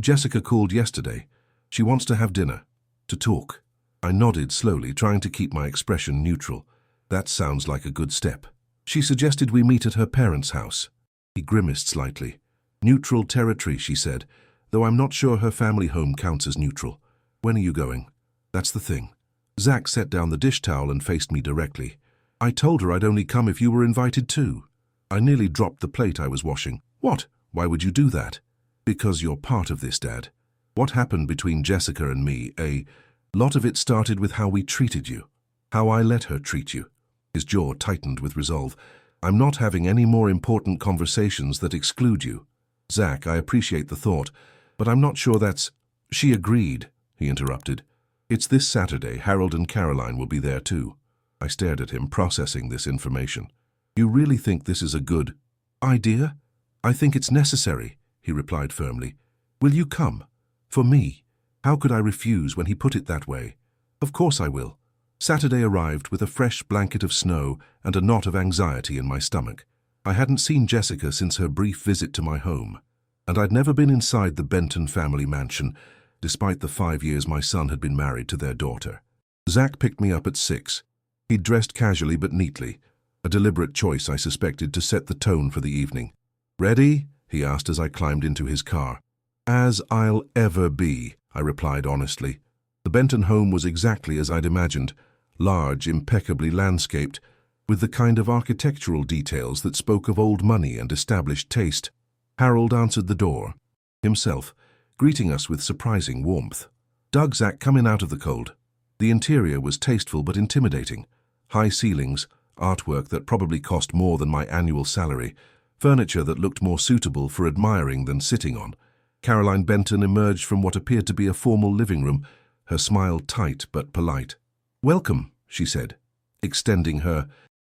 Speaker 1: Jessica called yesterday. She wants to have dinner. To talk. I nodded slowly, trying to keep my expression neutral. That sounds like a good step. She suggested we meet at her parents' house. He grimaced slightly. Neutral territory, she said, though I'm not sure her family home counts as neutral. When are you going? That's the thing. Zach set down the dish towel and faced me directly. I told her I'd only come if you were invited too. I nearly dropped the plate I was washing. What? Why would you do that? Because you're part of this, Dad. What happened between Jessica and me, a lot of it started with how we treated you. How I let her treat you. His jaw tightened with resolve. I'm not having any more important conversations that exclude you. Zach, I appreciate the thought, but I'm not sure that's... She agreed, he interrupted. It's this Saturday. Harold and Caroline will be there too. I stared at him, processing this information. You really think this is a good idea? I think it's necessary, he replied firmly. Will you come? For me? How could I refuse when he put it that way? Of course I will. Saturday arrived with a fresh blanket of snow and a knot of anxiety in my stomach. I hadn't seen Jessica since her brief visit to my home, and I'd never been inside the Benton family mansion, despite the 5 years my son had been married to their daughter. Zach picked me up at 6. He'd dressed casually but neatly, a deliberate choice, I suspected, to set the tone for the evening. "Ready?" he asked as I climbed into his car. "As I'll ever be," I replied honestly. The Benton home was exactly as I'd imagined, large, impeccably landscaped, with the kind of architectural details that spoke of old money and established taste. Harold answered the door, himself, greeting us with surprising warmth. "Doug, Zach, come in out of the cold." The interior was tasteful but intimidating. High ceilings, artwork that probably cost more than my annual salary, furniture that looked more suitable for admiring than sitting on. Caroline Benton emerged from what appeared to be a formal living room, her smile tight but polite. "Welcome," she said, extending her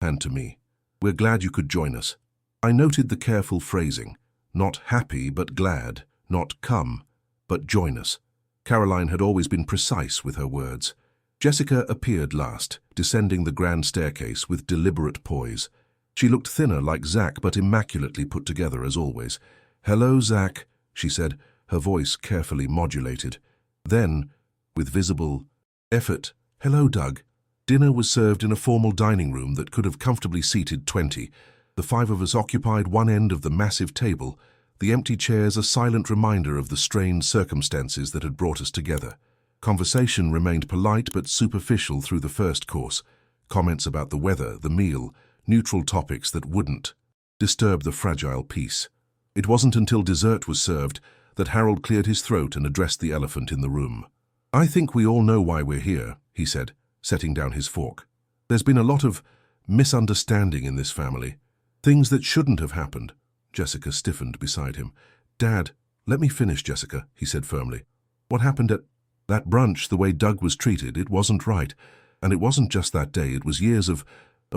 Speaker 1: hand to me. "We're glad you could join us." I noted the careful phrasing. Not happy but glad, not come, but join us. Caroline had always been precise with her words. Jessica appeared last, descending the grand staircase with deliberate poise. She looked thinner like Zach, but immaculately put together as always. "Hello, Zach," she said, her voice carefully modulated. Then, with visible effort, "Hello, Doug." Dinner was served in a formal dining room that could have comfortably seated 20. The 5 of us occupied one end of the massive table, the empty chairs a silent reminder of the strained circumstances that had brought us together. Conversation remained polite but superficial through the first course. Comments about the weather, the meal, neutral topics that wouldn't disturb the fragile peace. It wasn't until dessert was served that Harold cleared his throat and addressed the elephant in the room. "I think we all know why we're here," he said, setting down his fork. "There's been a lot of misunderstanding in this family. Things that shouldn't have happened." Jessica stiffened beside him. "Dad, let me finish, Jessica," he said firmly. "What happened at that brunch, the way Doug was treated, it wasn't right. And it wasn't just that day, it was years of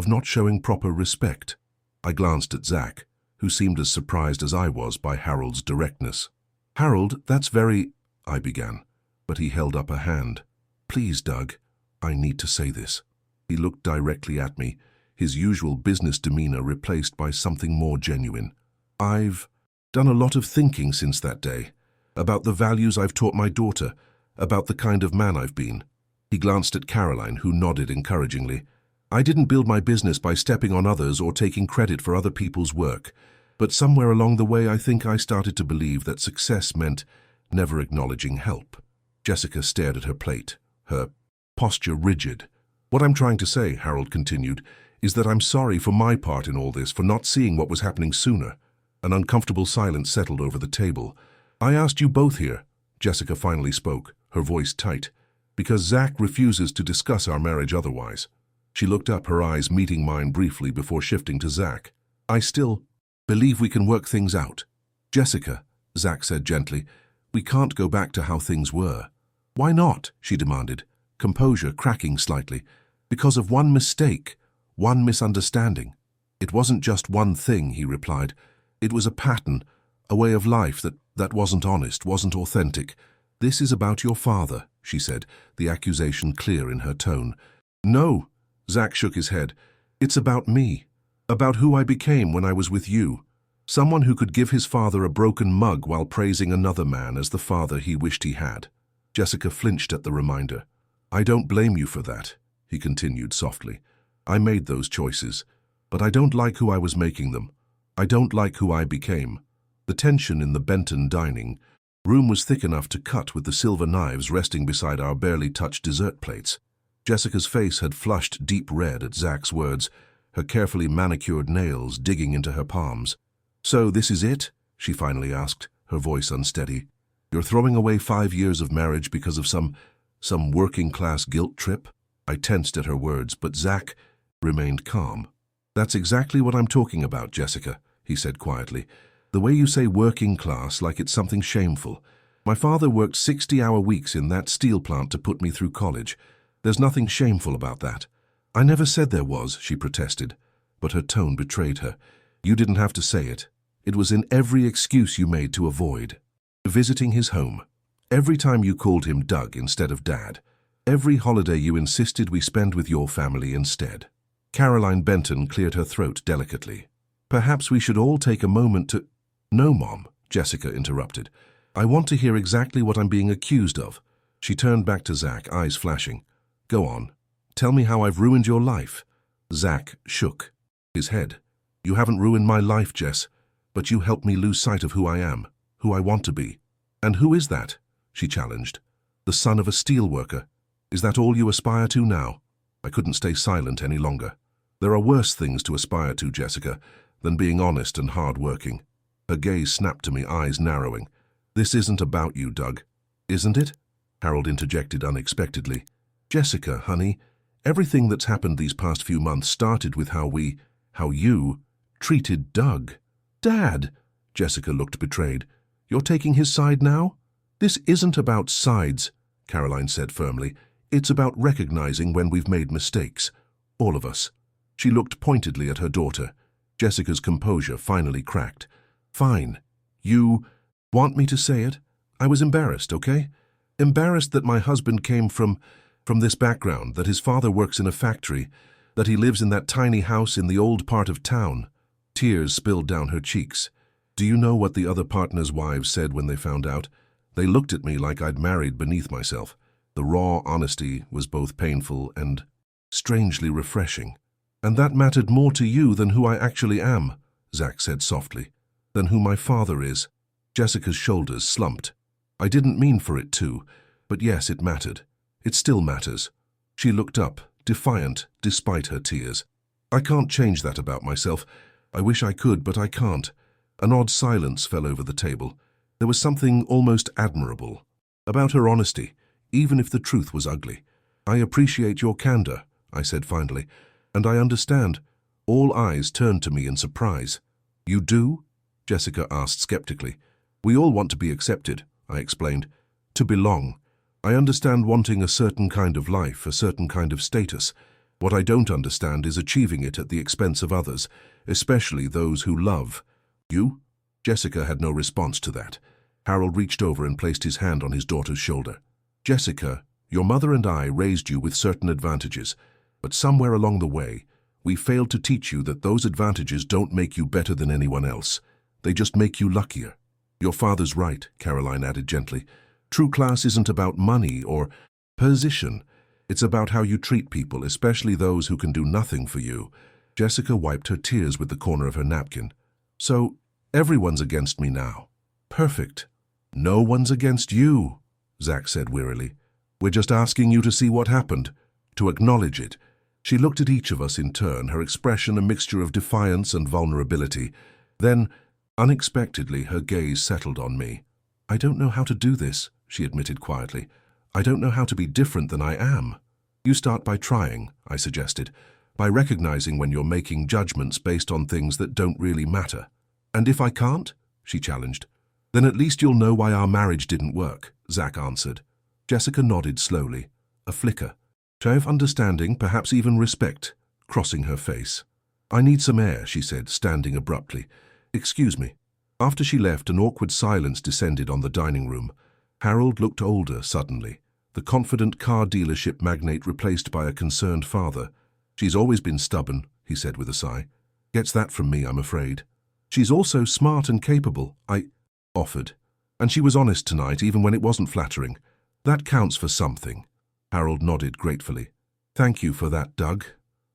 Speaker 1: not showing proper respect." I glanced at Zach, who seemed as surprised as I was by Harold's directness. "Harold, that's very—" I began, but he held up a hand. "Please, Doug, I need to say this." He looked directly at me, his usual business demeanor replaced by something more genuine. "I've done a lot of thinking since that day, about the values I've taught my daughter, about the kind of man I've been." He glanced at Caroline, who nodded encouragingly. "I didn't build my business by stepping on others or taking credit for other people's work, but somewhere along the way I think I started to believe that success meant never acknowledging help." Jessica stared at her plate, her posture rigid. "What I'm trying to say," Harold continued, "is that I'm sorry for my part in all this, for not seeing what was happening sooner." An uncomfortable silence settled over the table. "I asked you both here," Jessica finally spoke, her voice tight, "because Zach refuses to discuss our marriage otherwise." She looked up, her eyes meeting mine briefly before shifting to Zach. "I still believe we can work things out." "Jessica," Zach said gently, "we can't go back to how things were." "Why not?" she demanded, composure cracking slightly. "Because of one mistake, one misunderstanding." "It wasn't just one thing," he replied. "It was a pattern, a way of life that wasn't honest, wasn't authentic." "This is about your father," she said, the accusation clear in her tone. "No," Zach shook his head. "It's about me, about who I became when I was with you. Someone who could give his father a broken mug while praising another man as the father he wished he had." Jessica flinched at the reminder. "I don't blame you for that," he continued softly. "I made those choices, but I don't like who I was making them. I don't like who I became." The tension in the Benton dining room was thick enough to cut with the silver knives resting beside our barely touched dessert plates. Jessica's face had flushed deep red at Zach's words, her carefully manicured nails digging into her palms. "So this is it?" she finally asked, her voice unsteady. "You're throwing away 5 years of marriage because of some working-class guilt trip?" I tensed at her words, but Zach remained calm. "That's exactly what I'm talking about, Jessica," he said quietly. "The way you say working class like it's something shameful. My father worked 60-hour weeks in that steel plant to put me through college. There's nothing shameful about that." "I never said there was," she protested, but her tone betrayed her. "You didn't have to say it. It was in every excuse you made to avoid visiting his home. Every time you called him Doug instead of Dad. Every holiday you insisted we spend with your family instead." Caroline Benton cleared her throat delicately. "Perhaps we should all take a moment to—" "No, Mom," Jessica interrupted. I want to hear exactly what I'm being accused of. She turned back to Zach, eyes flashing. Go on. Tell me how I've ruined your life. Zach shook his head. You haven't ruined my life, Jess, but you helped me lose sight of who I am, who I want to be. And who is that? She challenged. The son of a steelworker. Is that all you aspire to now? I couldn't stay silent any longer. There are worse things to aspire to, Jessica, than being honest and hard-working. Her gaze snapped to me, eyes narrowing. This isn't about you, Doug. Isn't it? Harold interjected unexpectedly. Jessica, honey, everything that's happened these past few months started with how you treated Doug. Dad! Jessica looked betrayed. You're taking his side now? This isn't about sides, Caroline said firmly. It's about recognizing when we've made mistakes. All of us. She looked pointedly at her daughter. Jessica's composure finally cracked. Fine. You want me to say it? I was embarrassed, okay? Embarrassed that my husband came from this background, that his father works in a factory, that he lives in that tiny house in the old part of town. Tears spilled down her cheeks. Do you know what the other partners' wives said when they found out? They looked at me like I'd married beneath myself. The raw honesty was both painful and strangely refreshing. And that mattered more to you than who I actually am, Zach said softly, than who my father is. Jessica's shoulders slumped. I didn't mean for it to, but yes, it mattered. It still matters. She looked up, defiant, despite her tears. I can't change that about myself. I wish I could, but I can't. An odd silence fell over the table. There was something almost admirable about her honesty, even if the truth was ugly. I appreciate your candor, I said finally, and I understand. All eyes turned to me in surprise. You do? Jessica asked skeptically. We all want to be accepted, I explained. To belong. I understand wanting a certain kind of life, a certain kind of status. What I don't understand is achieving it at the expense of others, especially those who love. You? Jessica had no response to that. Harold reached over and placed his hand on his daughter's shoulder. Jessica, your mother and I raised you with certain advantages, but somewhere along the way, we failed to teach you that those advantages don't make you better than anyone else. They just make you luckier. Your father's right, Caroline added gently. True class isn't about money or position. It's about how you treat people, especially those who can do nothing for you. Jessica wiped her tears with the corner of her napkin. So, everyone's against me now. Perfect. No one's against you, Zach said wearily. We're just asking you to see what happened, to acknowledge it. She looked at each of us in turn, her expression a mixture of defiance and vulnerability. Then, unexpectedly, her gaze settled on me. I don't know how to do this, she admitted quietly. I don't know how to be different than I am. You start by trying, I suggested, by recognizing when you're making judgments based on things that don't really matter. And if I can't? She challenged. Then at least you'll know why our marriage didn't work, Zach answered. Jessica nodded slowly, a flicker. Tray of understanding, perhaps even respect, crossing her face. I need some air, she said, standing abruptly. Excuse me. After she left, an awkward silence descended on the dining room. Harold looked older suddenly, the confident car dealership magnate replaced by a concerned father. She's always been stubborn, he said with a sigh. Gets that from me, I'm afraid. She's also smart and capable, I offered. And she was honest tonight, even when it wasn't flattering. That counts for something. Harold nodded gratefully. Thank you for that, Doug.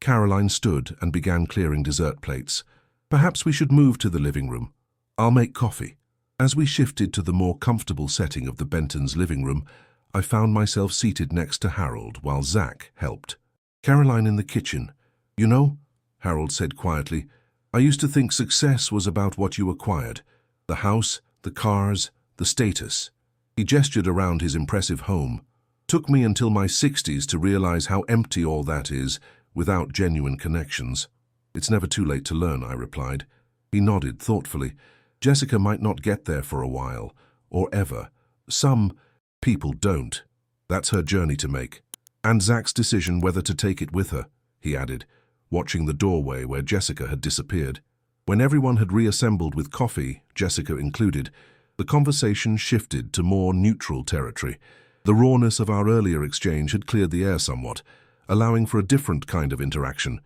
Speaker 1: Caroline stood and began clearing dessert plates. Perhaps we should move to the living room. I'll make coffee. As we shifted to the more comfortable setting of the Bentons' living room, I found myself seated next to Harold while Zach helped. Caroline in the kitchen. You know, Harold said quietly, I used to think success was about what you acquired. The house, the cars, the status. He gestured around his impressive home. Took me until my 60s to realize how empty all that is without genuine connections. It's never too late to learn, I replied. He nodded thoughtfully. Jessica might not get there for a while, or ever. Some people don't. That's her journey to make. And Zach's decision whether to take it with her, he added, watching the doorway where Jessica had disappeared. When everyone had reassembled with coffee, Jessica included, the conversation shifted to more neutral territory. The rawness of our earlier exchange had cleared the air somewhat, allowing for a different kind of interaction.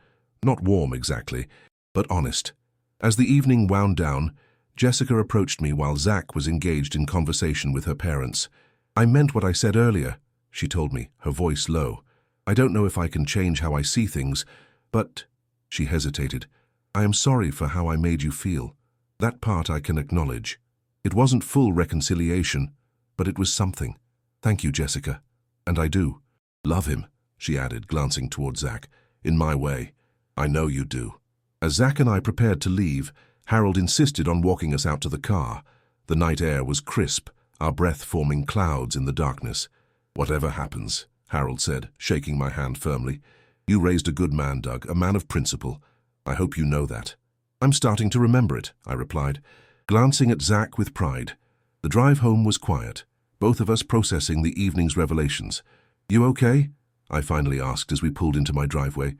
Speaker 1: Not warm exactly, but honest. As the evening wound down, Jessica approached me while Zach was engaged in conversation with her parents. "I meant what I said earlier," she told me, her voice low. "I don't know if I can change how I see things, but—" She hesitated. "I am sorry for how I made you feel. That part I can acknowledge. It wasn't full reconciliation, but it was something. Thank you, Jessica. And I do love him," she added, glancing toward Zach. "In my way. I know you do." As Zach and I prepared to leave, Harold insisted on walking us out to the car. The night air was crisp, our breath forming clouds in the darkness. "Whatever happens," Harold said, shaking my hand firmly. "You raised a good man, Doug, a man of principle. I hope you know that." "I'm starting to remember it," I replied, glancing at Zach with pride. The drive home was quiet, both of us processing the evening's revelations. "You okay?" I finally asked as we pulled into my driveway.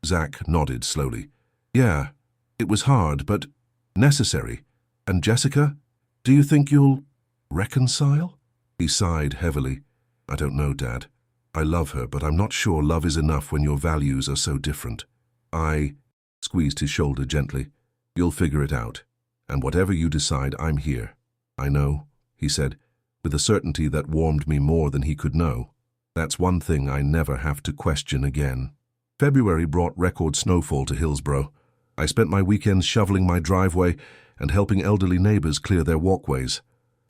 Speaker 1: Zach nodded slowly. "Yeah, it was hard, but necessary. And Jessica, do you think you'll reconcile?" He sighed heavily. "I don't know, Dad. I love her, but I'm not sure love is enough when your values are so different." I squeezed his shoulder gently. "You'll figure it out. And whatever you decide, I'm here." "I know," he said, with a certainty that warmed me more than he could know. That's one thing I never have to question again. February brought record snowfall to Hillsborough. I spent my weekends shoveling my driveway and helping elderly neighbors clear their walkways.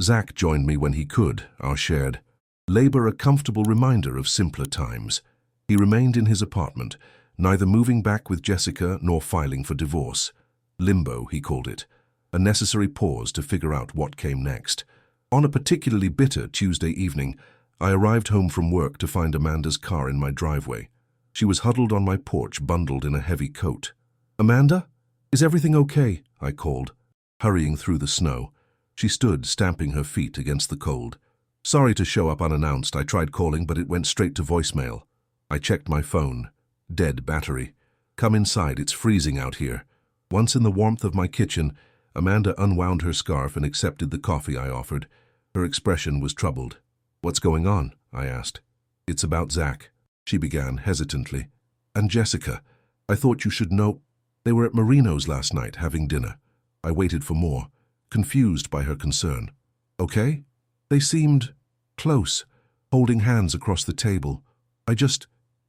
Speaker 1: Zach joined me when he could, our shared labor a comfortable reminder of simpler times. He remained in his apartment, neither moving back with Jessica nor filing for divorce. Limbo, he called it, a necessary pause to figure out what came next. On a particularly bitter Tuesday evening, I arrived home from work to find Amanda's car in my driveway. She was huddled on my porch, bundled in a heavy coat. "Amanda? Is everything okay?" I called, hurrying through the snow. She stood, stamping her feet against the cold. "Sorry to show up unannounced. I tried calling, but it went straight to voicemail." I checked my phone. Dead battery. "Come inside, it's freezing out here." Once in the warmth of my kitchen, Amanda unwound her scarf and accepted the coffee I offered. Her expression was troubled. "What's going on?" I asked. "It's about Zach," she began hesitantly. "And Jessica. I thought you should know. They were at Marino's last night, having dinner." I waited for more, confused by her concern. "Okay?" "They seemed close, holding hands across the table.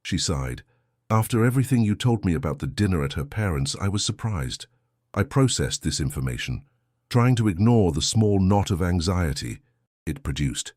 Speaker 1: She sighed. "After everything you told me about the dinner at her parents', I was surprised." I processed this information, trying to ignore the small knot of anxiety it produced.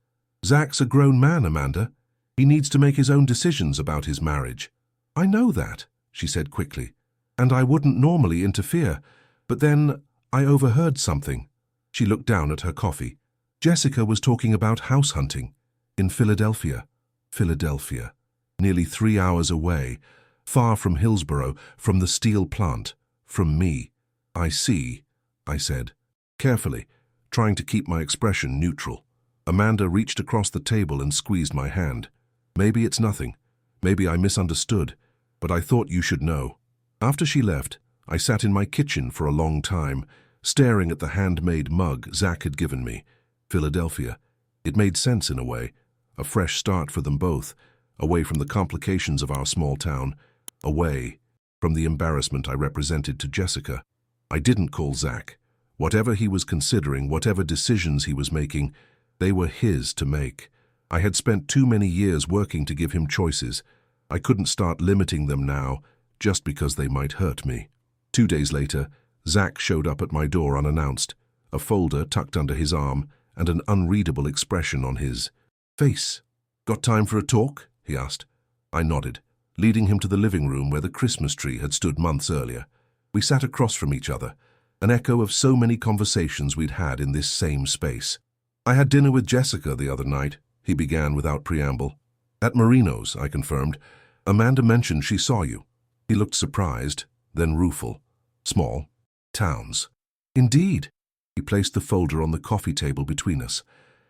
Speaker 1: "Zach's a grown man, Amanda. He needs to make his own decisions about his marriage." "I know that," she said quickly, "and I wouldn't normally interfere, but then I overheard something." She looked down at her coffee. "Jessica was talking about house hunting in Philadelphia." Philadelphia, nearly 3 hours away, far from Hillsborough, from the steel plant, from me. "I see," I said, carefully, trying to keep my expression neutral. Amanda reached across the table and squeezed my hand. "Maybe it's nothing. Maybe I misunderstood, but I thought you should know." After she left, I sat in my kitchen for a long time, staring at the handmade mug Zach had given me. Philadelphia. It made sense in a way. A fresh start for them both, away from the complications of our small town, away from the embarrassment I represented to Jessica. I didn't call Zach. Whatever he was considering, whatever decisions he was making, they were his to make. I had spent too many years working to give him choices. I couldn't start limiting them now, just because they might hurt me. 2 days later, Zach showed up at my door unannounced, a folder tucked under his arm and an unreadable expression on his face. "Got time for a talk?" he asked. I nodded, leading him to the living room where the Christmas tree had stood months earlier. We sat across from each other, an echo of so many conversations we'd had in this same space. "I had dinner with Jessica the other night," he began without preamble. "At Marino's," I confirmed. "Amanda mentioned she saw you." He looked surprised, then rueful. "Small towns." "Indeed." He placed the folder on the coffee table between us.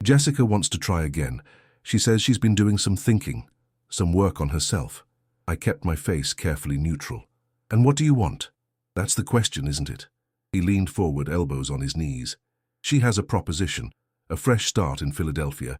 Speaker 1: "Jessica wants to try again. She says she's been doing some thinking, some work on herself." I kept my face carefully neutral. "And what do you want?" "That's the question, isn't it?" He leaned forward, elbows on his knees. "She has a proposition, a fresh start in Philadelphia.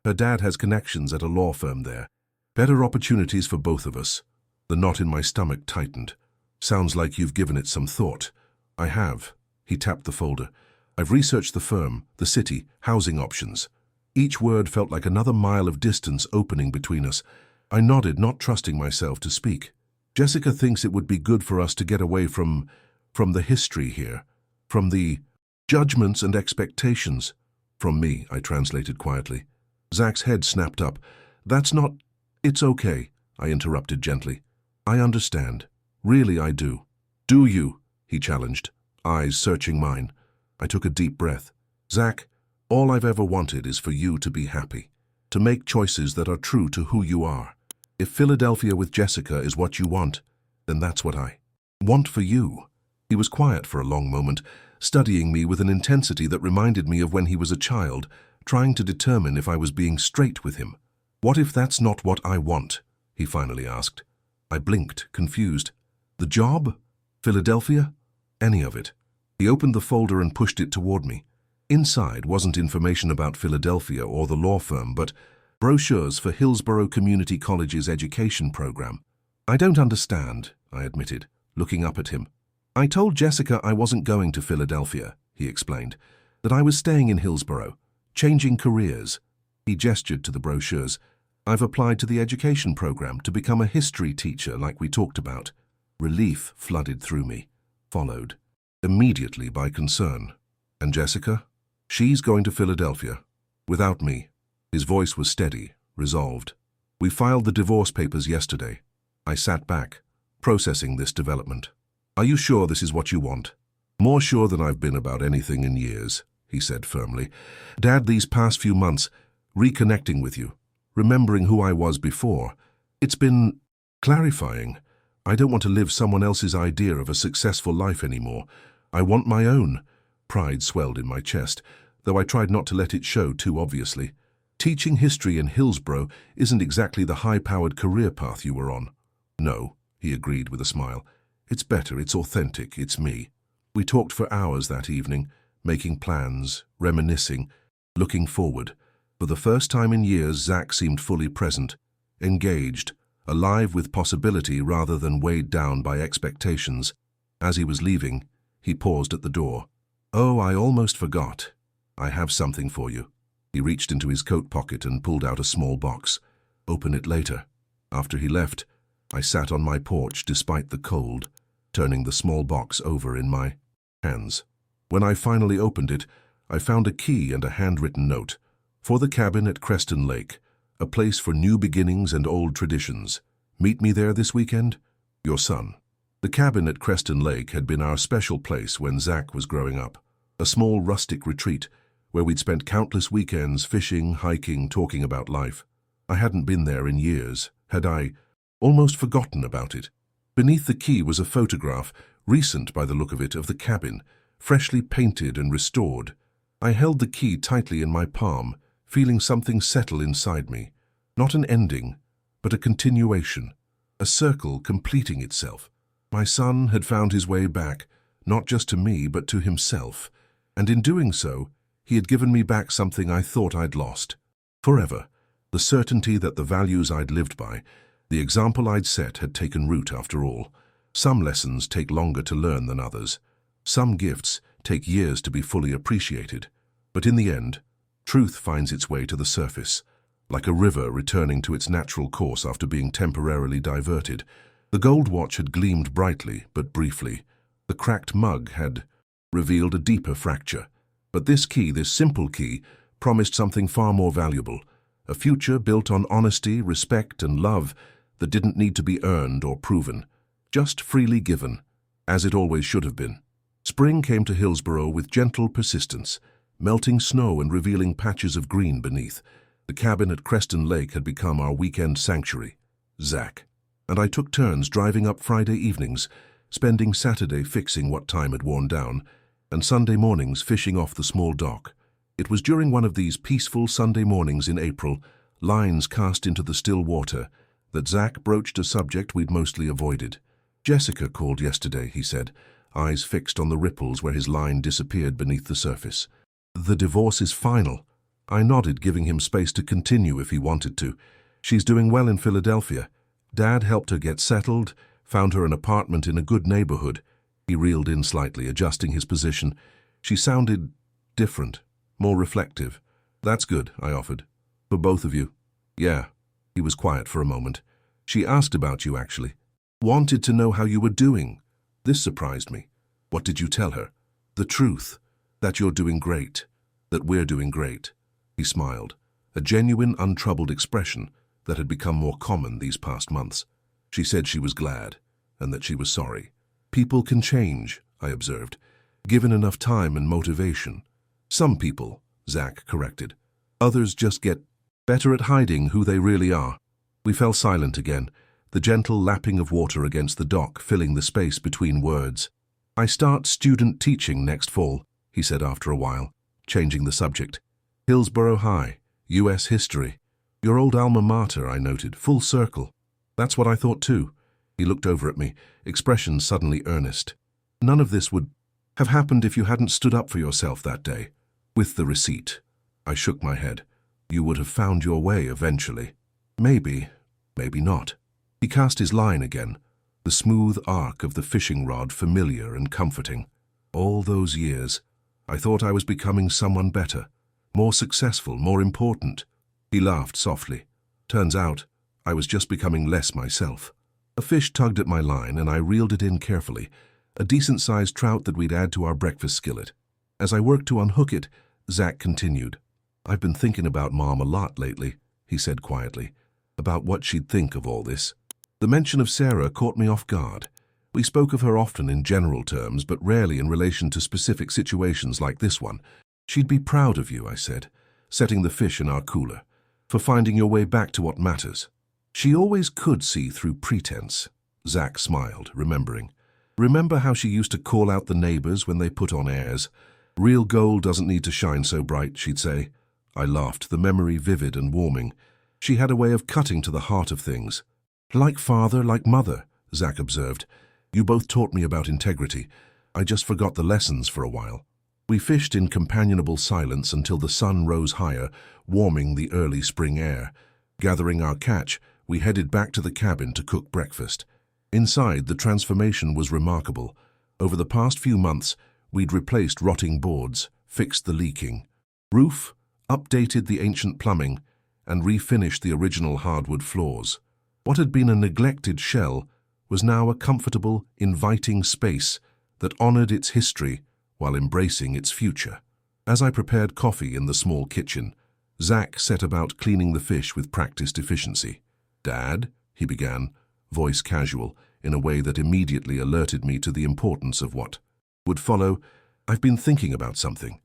Speaker 1: Her dad has connections at a law firm there. Better opportunities for both of us." The knot in my stomach tightened. "Sounds like you've given it some thought." "I have." He tapped the folder. I've researched the firm, the city, housing options. Each word felt like another mile of distance opening between us. I nodded, not trusting myself to speak. Jessica thinks it would be good for us to get away from the history here, from the judgments and expectations. From me, I translated quietly. Zach's head snapped up. That's not... It's okay, I interrupted gently. I understand. Really, I do. Do you? He challenged, eyes searching mine. I took a deep breath. Zach, all I've ever wanted is for you to be happy, to make choices that are true to who you are. If Philadelphia with Jessica is what you want, then that's what I want for you. He was quiet for a long moment, studying me with an intensity that reminded me of when he was a child, trying to determine if I was being straight with him. What if that's not what I want? He finally asked. I blinked, confused. The job? Philadelphia? Any of it. He opened the folder and pushed it toward me. Inside wasn't information about Philadelphia or the law firm, but brochures for Hillsborough Community College's education program. I don't understand, I admitted, looking up at him. I told Jessica I wasn't going to Philadelphia, he explained, that I was staying in Hillsborough, changing careers. He gestured to the brochures. I've applied to the education program to become a history teacher like we talked about. Relief flooded through me, followed immediately by concern. And Jessica? She's going to Philadelphia. Without me. His voice was steady, resolved. We filed the divorce papers yesterday. I sat back, processing this development. Are you sure this is what you want? More sure than I've been about anything in years, he said firmly. Dad, these past few months, reconnecting with you, remembering who I was before, it's been clarifying. I don't want to live someone else's idea of a successful life anymore. I want my own. Pride swelled in my chest, though I tried not to let it show too obviously. Teaching history in Hillsborough isn't exactly the high-powered career path you were on. No, he agreed with a smile. It's better, it's authentic, it's me. We talked for hours that evening, making plans, reminiscing, looking forward. For the first time in years, Zach seemed fully present, engaged, alive with possibility rather than weighed down by expectations. As he was leaving, he paused at the door. Oh, I almost forgot. I have something for you. He reached into his coat pocket and pulled out a small box. Open it later. After he left, I sat on my porch despite the cold, turning the small box over in my hands. When I finally opened it, I found a key and a handwritten note. For the cabin at Creston Lake, a place for new beginnings and old traditions. Meet me there this weekend? Your son. The cabin at Creston Lake had been our special place when Zach was growing up. A small rustic retreat where we'd spent countless weekends fishing, hiking, talking about life. I hadn't been there in years, had I almost forgotten about it. Beneath the key was a photograph, recent by the look of it, of the cabin, freshly painted and restored. I held the key tightly in my palm, feeling something settle inside me. Not an ending, but a continuation, a circle completing itself. My son had found his way back, not just to me, but to himself, and in doing so, he had given me back something I thought I'd lost. Forever, the certainty that the values I'd lived by, the example I'd set, had taken root after all. Some lessons take longer to learn than others. Some gifts take years to be fully appreciated. But in the end, truth finds its way to the surface, like a river returning to its natural course after being temporarily diverted. The gold watch had gleamed brightly, but briefly. The cracked mug had revealed a deeper fracture. But this key, this simple key, promised something far more valuable. A future built on honesty, respect, and love that didn't need to be earned or proven, just freely given, as it always should have been. Spring came to Hillsborough with gentle persistence, melting snow and revealing patches of green beneath. The cabin at Creston Lake had become our weekend sanctuary. Zach and I took turns driving up Friday evenings, spending Saturday fixing what time had worn down, and Sunday mornings fishing off the small dock. It was during one of these peaceful Sunday mornings in April, lines cast into the still water, that Zach broached a subject we'd mostly avoided. Jessica called yesterday, he said, eyes fixed on the ripples where his line disappeared beneath the surface. The divorce is final. I nodded, giving him space to continue if he wanted to. She's doing well in Philadelphia. Dad helped her get settled, found her an apartment in a good neighborhood. He reeled in slightly, adjusting his position. She sounded different, more reflective. That's good, I offered. For both of you. Yeah. He was quiet for a moment. She asked about you, actually. Wanted to know how you were doing. This surprised me. What did you tell her? The truth. That you're doing great. That we're doing great. He smiled, a genuine, untroubled expression that had become more common these past months. She said she was glad, and that she was sorry. People can change, I observed, given enough time and motivation. Some people, Zach corrected. Others just get better at hiding who they really are. We fell silent again, the gentle lapping of water against the dock filling the space between words. I start student teaching next fall, he said after a while, changing the subject. Hillsborough High, U.S. history. Your old alma mater, I noted, full circle. That's what I thought too. He looked over at me, expression suddenly earnest. None of this would have happened if you hadn't stood up for yourself that day. With the receipt. I shook my head. You would have found your way eventually. Maybe, maybe not. He cast his line again, the smooth arc of the fishing rod familiar and comforting. All those years, I thought I was becoming someone better, more successful, more important. He laughed softly. Turns out, I was just becoming less myself. A fish tugged at my line and I reeled it in carefully, a decent-sized trout that we'd add to our breakfast skillet. As I worked to unhook it, Zach continued. I've been thinking about Mom a lot lately, he said quietly, about what she'd think of all this. The mention of Sarah caught me off guard. We spoke of her often in general terms, but rarely in relation to specific situations like this one. She'd be proud of you, I said, setting the fish in our cooler, for finding your way back to what matters. She always could see through pretense. Zach smiled, remembering. Remember how she used to call out the neighbors when they put on airs? Real gold doesn't need to shine so bright, she'd say. I laughed, the memory vivid and warming. She had a way of cutting to the heart of things. Like father, like mother, Zach observed. You both taught me about integrity. I just forgot the lessons for a while. We fished in companionable silence until the sun rose higher, warming the early spring air. Gathering our catch, we headed back to the cabin to cook breakfast. Inside, the transformation was remarkable. Over the past few months, we'd replaced rotting boards, fixed the leaking roof, updated the ancient plumbing, and refinished the original hardwood floors. What had been a neglected shell was now a comfortable, inviting space that honored its history while embracing its future. As I prepared coffee in the small kitchen, Zach set about cleaning the fish with practiced efficiency. Dad, he began, voice casual, in a way that immediately alerted me to the importance of what would follow. I've been thinking about something.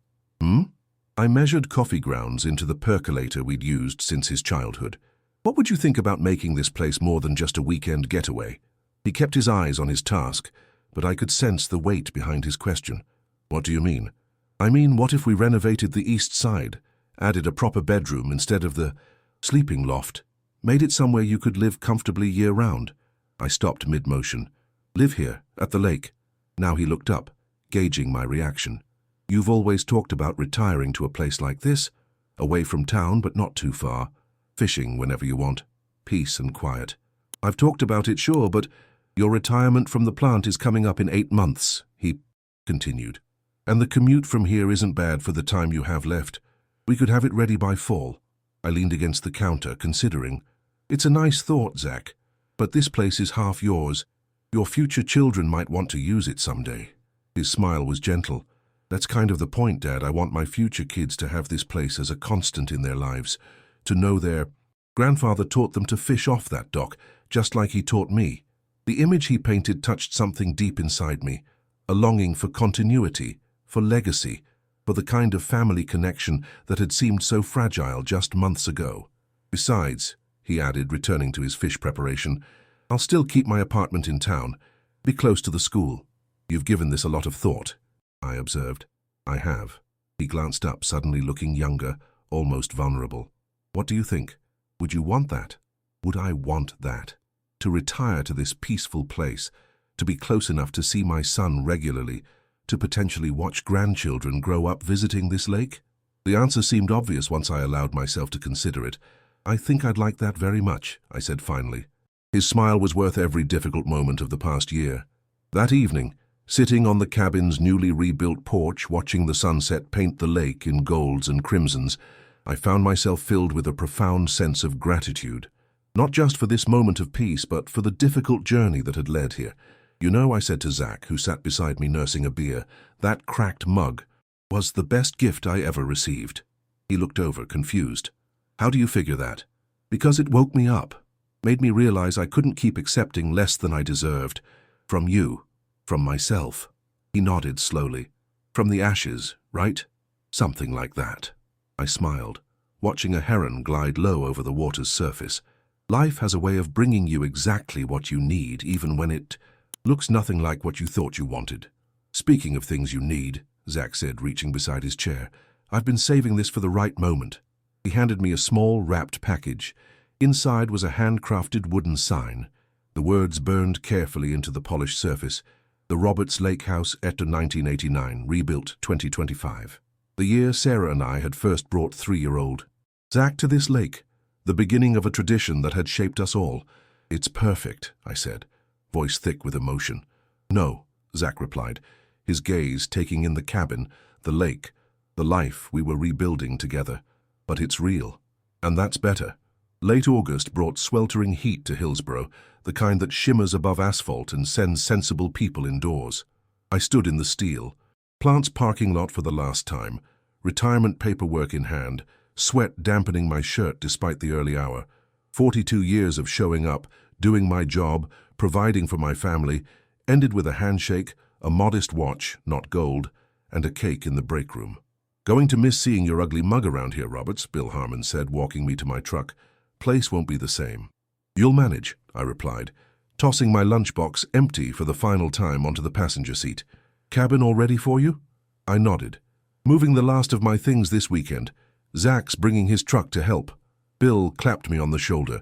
Speaker 1: I measured coffee grounds into the percolator we'd used since his childhood. What would you think about making this place more than just a weekend getaway? He kept his eyes on his task, but I could sense the weight behind his question. What do you mean? I mean, what if we renovated the east side, added a proper bedroom instead of the sleeping loft, made it somewhere you could live comfortably year-round? I stopped mid-motion. Live here, at the lake. Now he looked up, gauging my reaction. You've always talked about retiring to a place like this, away from town but not too far, fishing whenever you want, peace and quiet. I've talked about it, sure, but your retirement from the plant is coming up in 8 months, he continued. And the commute from here isn't bad for the time you have left. We could have it ready by fall. I leaned against the counter, considering. It's a nice thought, Zach, but this place is half yours. Your future children might want to use it someday. His smile was gentle. That's kind of the point, Dad. I want my future kids to have this place as a constant in their lives, to know their grandfather taught them to fish off that dock, just like he taught me. The image he painted touched something deep inside me, a longing for continuity, for legacy, for the kind of family connection that had seemed so fragile just months ago. Besides, he added, returning to his fish preparation, I'll still keep my apartment in town, be close to the school. You've given this a lot of thought, I observed. I have. He glanced up, suddenly looking younger, almost vulnerable. What do you think? Would you want that? Would I want that? To retire to this peaceful place, to be close enough to see my son regularly, to potentially watch grandchildren grow up visiting this lake? The answer seemed obvious once I allowed myself to consider it. I think I'd like that very much, I said finally. His smile was worth every difficult moment of the past year. That evening, Sitting on the cabin's newly rebuilt porch, watching the sunset paint the lake in golds and crimsons, I found myself filled with a profound sense of gratitude. Not just for this moment of peace, but for the difficult journey that had led here. "You know," I said to Zach, who sat beside me nursing a beer, "that cracked mug was the best gift I ever received." He looked over, confused. "How do you figure that?" "Because it woke me up, made me realize I couldn't keep accepting less than I deserved. From you, from myself." He nodded slowly. "From the ashes, right?" "Something like that." I smiled, watching a heron glide low over the water's surface. Life has a way of bringing you exactly what you need, even when it looks nothing like what you thought you wanted. "Speaking of things you need," Zach said, reaching beside his chair, "I've been saving this for the right moment." He handed me a small, wrapped package. Inside was a handcrafted wooden sign. The words burned carefully into the polished surface. "The Roberts Lake House, Etter 1989, rebuilt 2025. The year Sarah and I had first brought 3-year-old Zach to this lake, the beginning of a tradition that had shaped us all." "It's perfect," I said, voice thick with emotion. "No," Zach replied, his gaze taking in the cabin, the lake, the life we were rebuilding together. "But it's real. And that's better." Late August brought sweltering heat to Hillsborough, the kind that shimmers above asphalt and sends sensible people indoors. I stood in the steel, plant's parking lot for the last time, retirement paperwork in hand, sweat dampening my shirt despite the early hour. 42 years of showing up, doing my job, providing for my family, ended with a handshake, a modest watch, not gold, and a cake in the break room. "Going to miss seeing your ugly mug around here, Roberts," Bill Harmon said, walking me to my truck. "Place won't be the same." "You'll manage," I replied, tossing my lunchbox empty for the final time onto the passenger seat. "Cabin all ready for you?" I nodded. "Moving the last of my things this weekend. Zach's bringing his truck to help." Bill clapped me on the shoulder.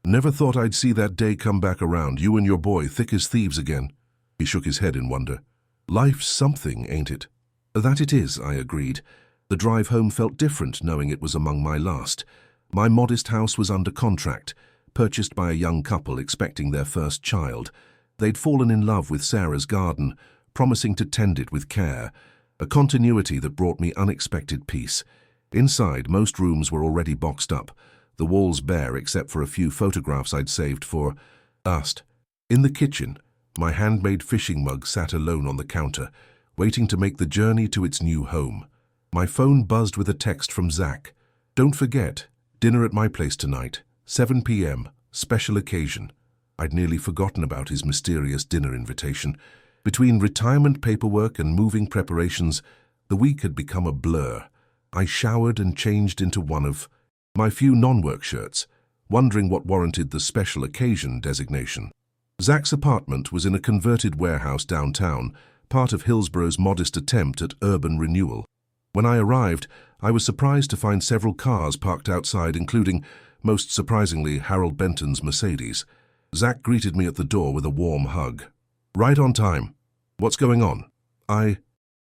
Speaker 1: "Never thought I'd see that day come back around, you and your boy thick as thieves again." He shook his head in wonder. "Life's something, ain't it?" "That it is," I agreed. The drive home felt different, knowing it was among my last. My modest house was under contract, purchased by a young couple expecting their first child. They'd fallen in love with Sarah's garden, promising to tend it with care, a continuity that brought me unexpected peace. Inside, most rooms were already boxed up, the walls bare except for a few photographs I'd saved for us. In the kitchen, my handmade fishing mug sat alone on the counter, waiting to make the journey to its new home. My phone buzzed with a text from Zach. "Don't forget, dinner at my place tonight, 7 p.m., special occasion." I'd nearly forgotten about his mysterious dinner invitation. Between retirement paperwork and moving preparations, the week had become a blur. I showered and changed into one of my few non-work shirts, wondering what warranted the special occasion designation. Zach's apartment was in a converted warehouse downtown, part of Hillsborough's modest attempt at urban renewal. When I arrived, I was surprised to find several cars parked outside, including, most surprisingly, Harold Benton's Mercedes. Zach greeted me at the door with a warm hug. "Right on time. What's going on?" I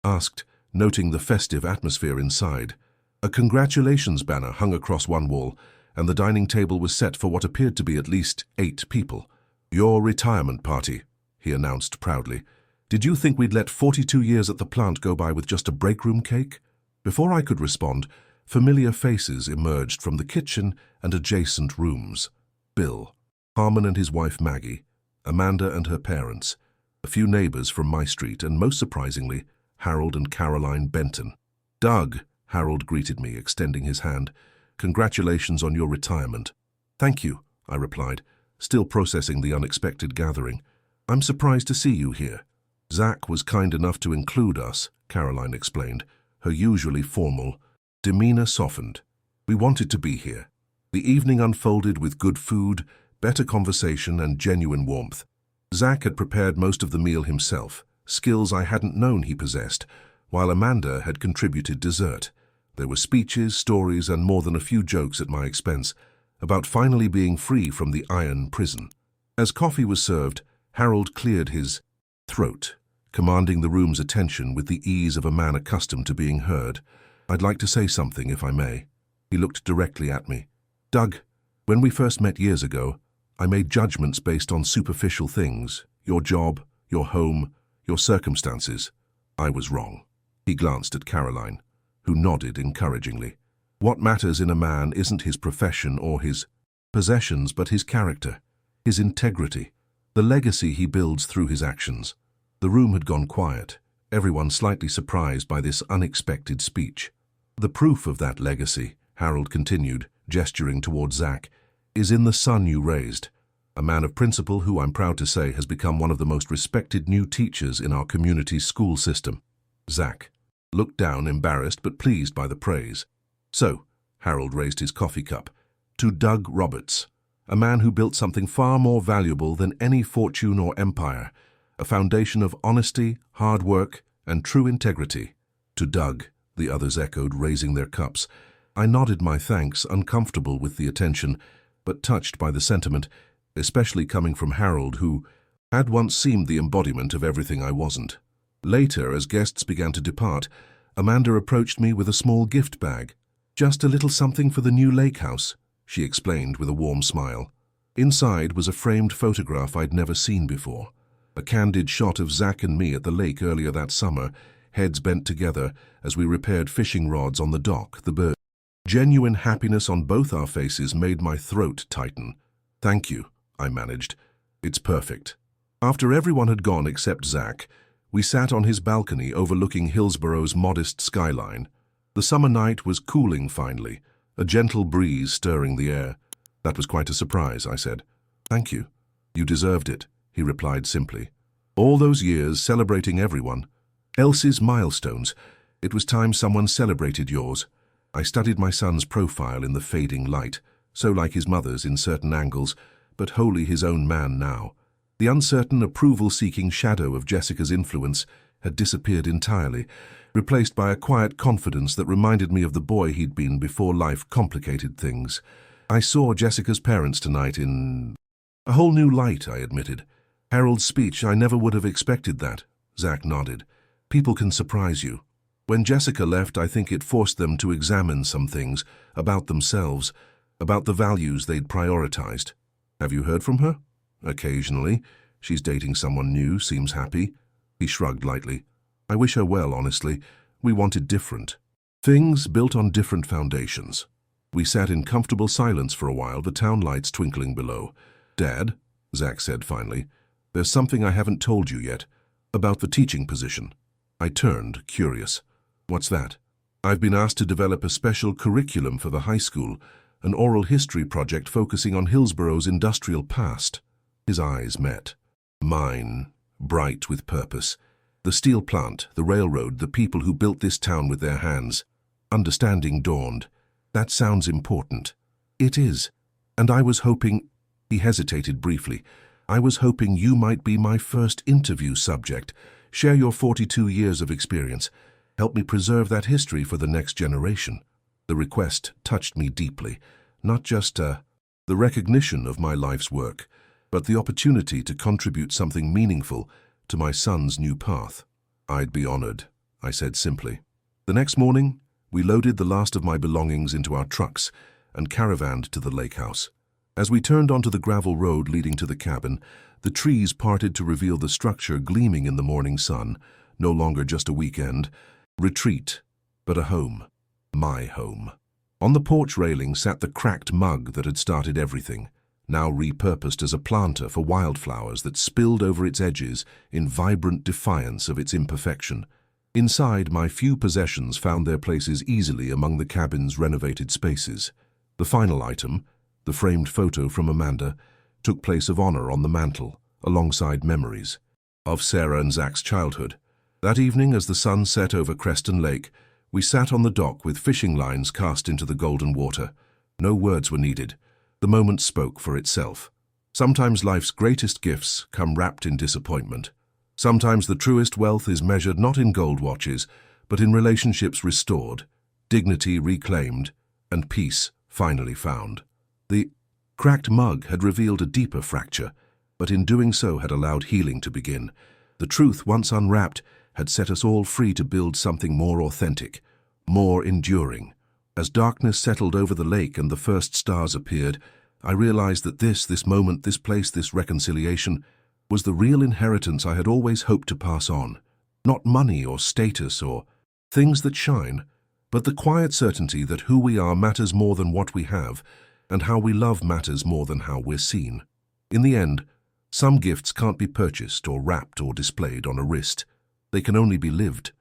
Speaker 1: asked, noting the festive atmosphere inside. A congratulations banner hung across one wall, and the dining table was set for what appeared to be at least 8 people. "Your retirement party," he announced proudly. "Did you think we'd let 42 years at the plant go by with just a break room cake?" Before I could respond, familiar faces emerged from the kitchen and adjacent rooms. Bill, Harmon and his wife Maggie, Amanda and her parents, a few neighbors from my street, and most surprisingly, Harold and Caroline Benton. "Doug," Harold greeted me, extending his hand. "Congratulations on your retirement." "Thank you," I replied, still processing the unexpected gathering. "I'm surprised to see you here." "Zach was kind enough to include us," Caroline explained, her usually formal demeanor softened. "We wanted to be here." The evening unfolded with good food, better conversation, and genuine warmth. Zach had prepared most of the meal himself, skills I hadn't known he possessed, while Amanda had contributed dessert. There were speeches, stories, and more than a few jokes at my expense, about finally being free from the iron prison. As coffee was served, Harold cleared his throat, commanding the room's attention with the ease of a man accustomed to being heard. "I'd like to say something, if I may." He looked directly at me. "Doug, when we first met years ago, I made judgments based on superficial things, your job, your home, your circumstances. I was wrong. He glanced at Caroline, who nodded encouragingly. What matters in a man isn't his profession or his possessions, but his character, his integrity, the legacy he builds through his actions. The room had gone quiet, everyone slightly surprised by this unexpected speech. The proof of that legacy, Harold continued, gesturing towards Zach, is in the son you raised, a man of principle who, I'm proud to say, has become one of the most respected new teachers in our community's school system. Zach looked down, embarrassed but pleased by the praise. So, Harold raised his coffee cup, to Doug Roberts, a man who built something far more valuable than any fortune or empire, a foundation of honesty, hard work, and true integrity. To Doug, the others echoed, raising their cups. I nodded my thanks, uncomfortable with the attention, but touched by the sentiment, especially coming from Harold, who had once seemed the embodiment of everything I wasn't. Later, as guests began to depart, Amanda approached me with a small gift bag. Just a little something for the new lake house, she explained with a warm smile. Inside was a framed photograph I'd never seen before. A candid shot of Zach and me at the lake earlier that summer, heads bent together as we repaired fishing rods on the dock, the bird. Genuine happiness on both our faces made my throat tighten. Thank you, I managed. It's perfect. After everyone had gone except Zach, we sat on his balcony overlooking Hillsborough's modest skyline. The summer night was cooling finally, a gentle breeze stirring the air. That was quite a surprise, I said. Thank you. You deserved it, he replied simply. All those years celebrating everyone. Elsie's milestones. It was time someone celebrated yours. I studied my son's profile in the fading light, so like his mother's in certain angles, but wholly his own man now. The uncertain, approval-seeking shadow of Jessica's influence had disappeared entirely, replaced by a quiet confidence that reminded me of the boy he'd been before life complicated things. I saw Jessica's parents tonight in a whole new light, I admitted. Harold's speech, I never would have expected that. Zach nodded. People can surprise you. When Jessica left, I think it forced them to examine some things about themselves, about the values they'd prioritized. Have you heard from her? Occasionally. She's dating someone new, seems happy. He shrugged lightly. I wish her well, honestly. We wanted different. Things built on different foundations. We sat in comfortable silence for a while, the town lights twinkling below. Dad, Zach said finally, there's something I haven't told you yet, about the teaching position. I turned, curious. What's that? I've been asked to develop a special curriculum for the high school, an oral history project focusing on Hillsborough's industrial past. His eyes met. Mine, bright with purpose. The steel plant, the railroad, the people who built this town with their hands. Understanding dawned. That sounds important. It is. And I was hoping... He hesitated briefly. I was hoping you might be my first interview subject. Share your 42 years of experience. Help me preserve that history for the next generation. The request touched me deeply. Not just the recognition of my life's work, but the opportunity to contribute something meaningful to my son's new path. I'd be honored, I said simply. The next morning, we loaded the last of my belongings into our trucks and caravanned to the lake house. As we turned onto the gravel road leading to the cabin, the trees parted to reveal the structure gleaming in the morning sun, no longer just a weekend retreat, but a home. My home. On the porch railing sat the cracked mug that had started everything, now repurposed as a planter for wildflowers that spilled over its edges in vibrant defiance of its imperfection. Inside, my few possessions found their places easily among the cabin's renovated spaces. The final item, the framed photo from Amanda, took place of honor on the mantel, alongside memories of Sarah and Zach's childhood. That evening, as the sun set over Creston Lake, we sat on the dock with fishing lines cast into the golden water. No words were needed. The moment spoke for itself. Sometimes life's greatest gifts come wrapped in disappointment. Sometimes the truest wealth is measured not in gold watches, but in relationships restored, dignity reclaimed, and peace finally found. The cracked mug had revealed a deeper fracture, but in doing so had allowed healing to begin. The truth, once unwrapped, had set us all free to build something more authentic, more enduring. As darkness settled over the lake and the first stars appeared, I realized that this moment, this place, this reconciliation was the real inheritance I had always hoped to pass on. Not money or status or things that shine, but the quiet certainty that who we are matters more than what we have, and how we love matters more than how we're seen. In the end, some gifts can't be purchased or wrapped or displayed on a wrist. They can only be lived.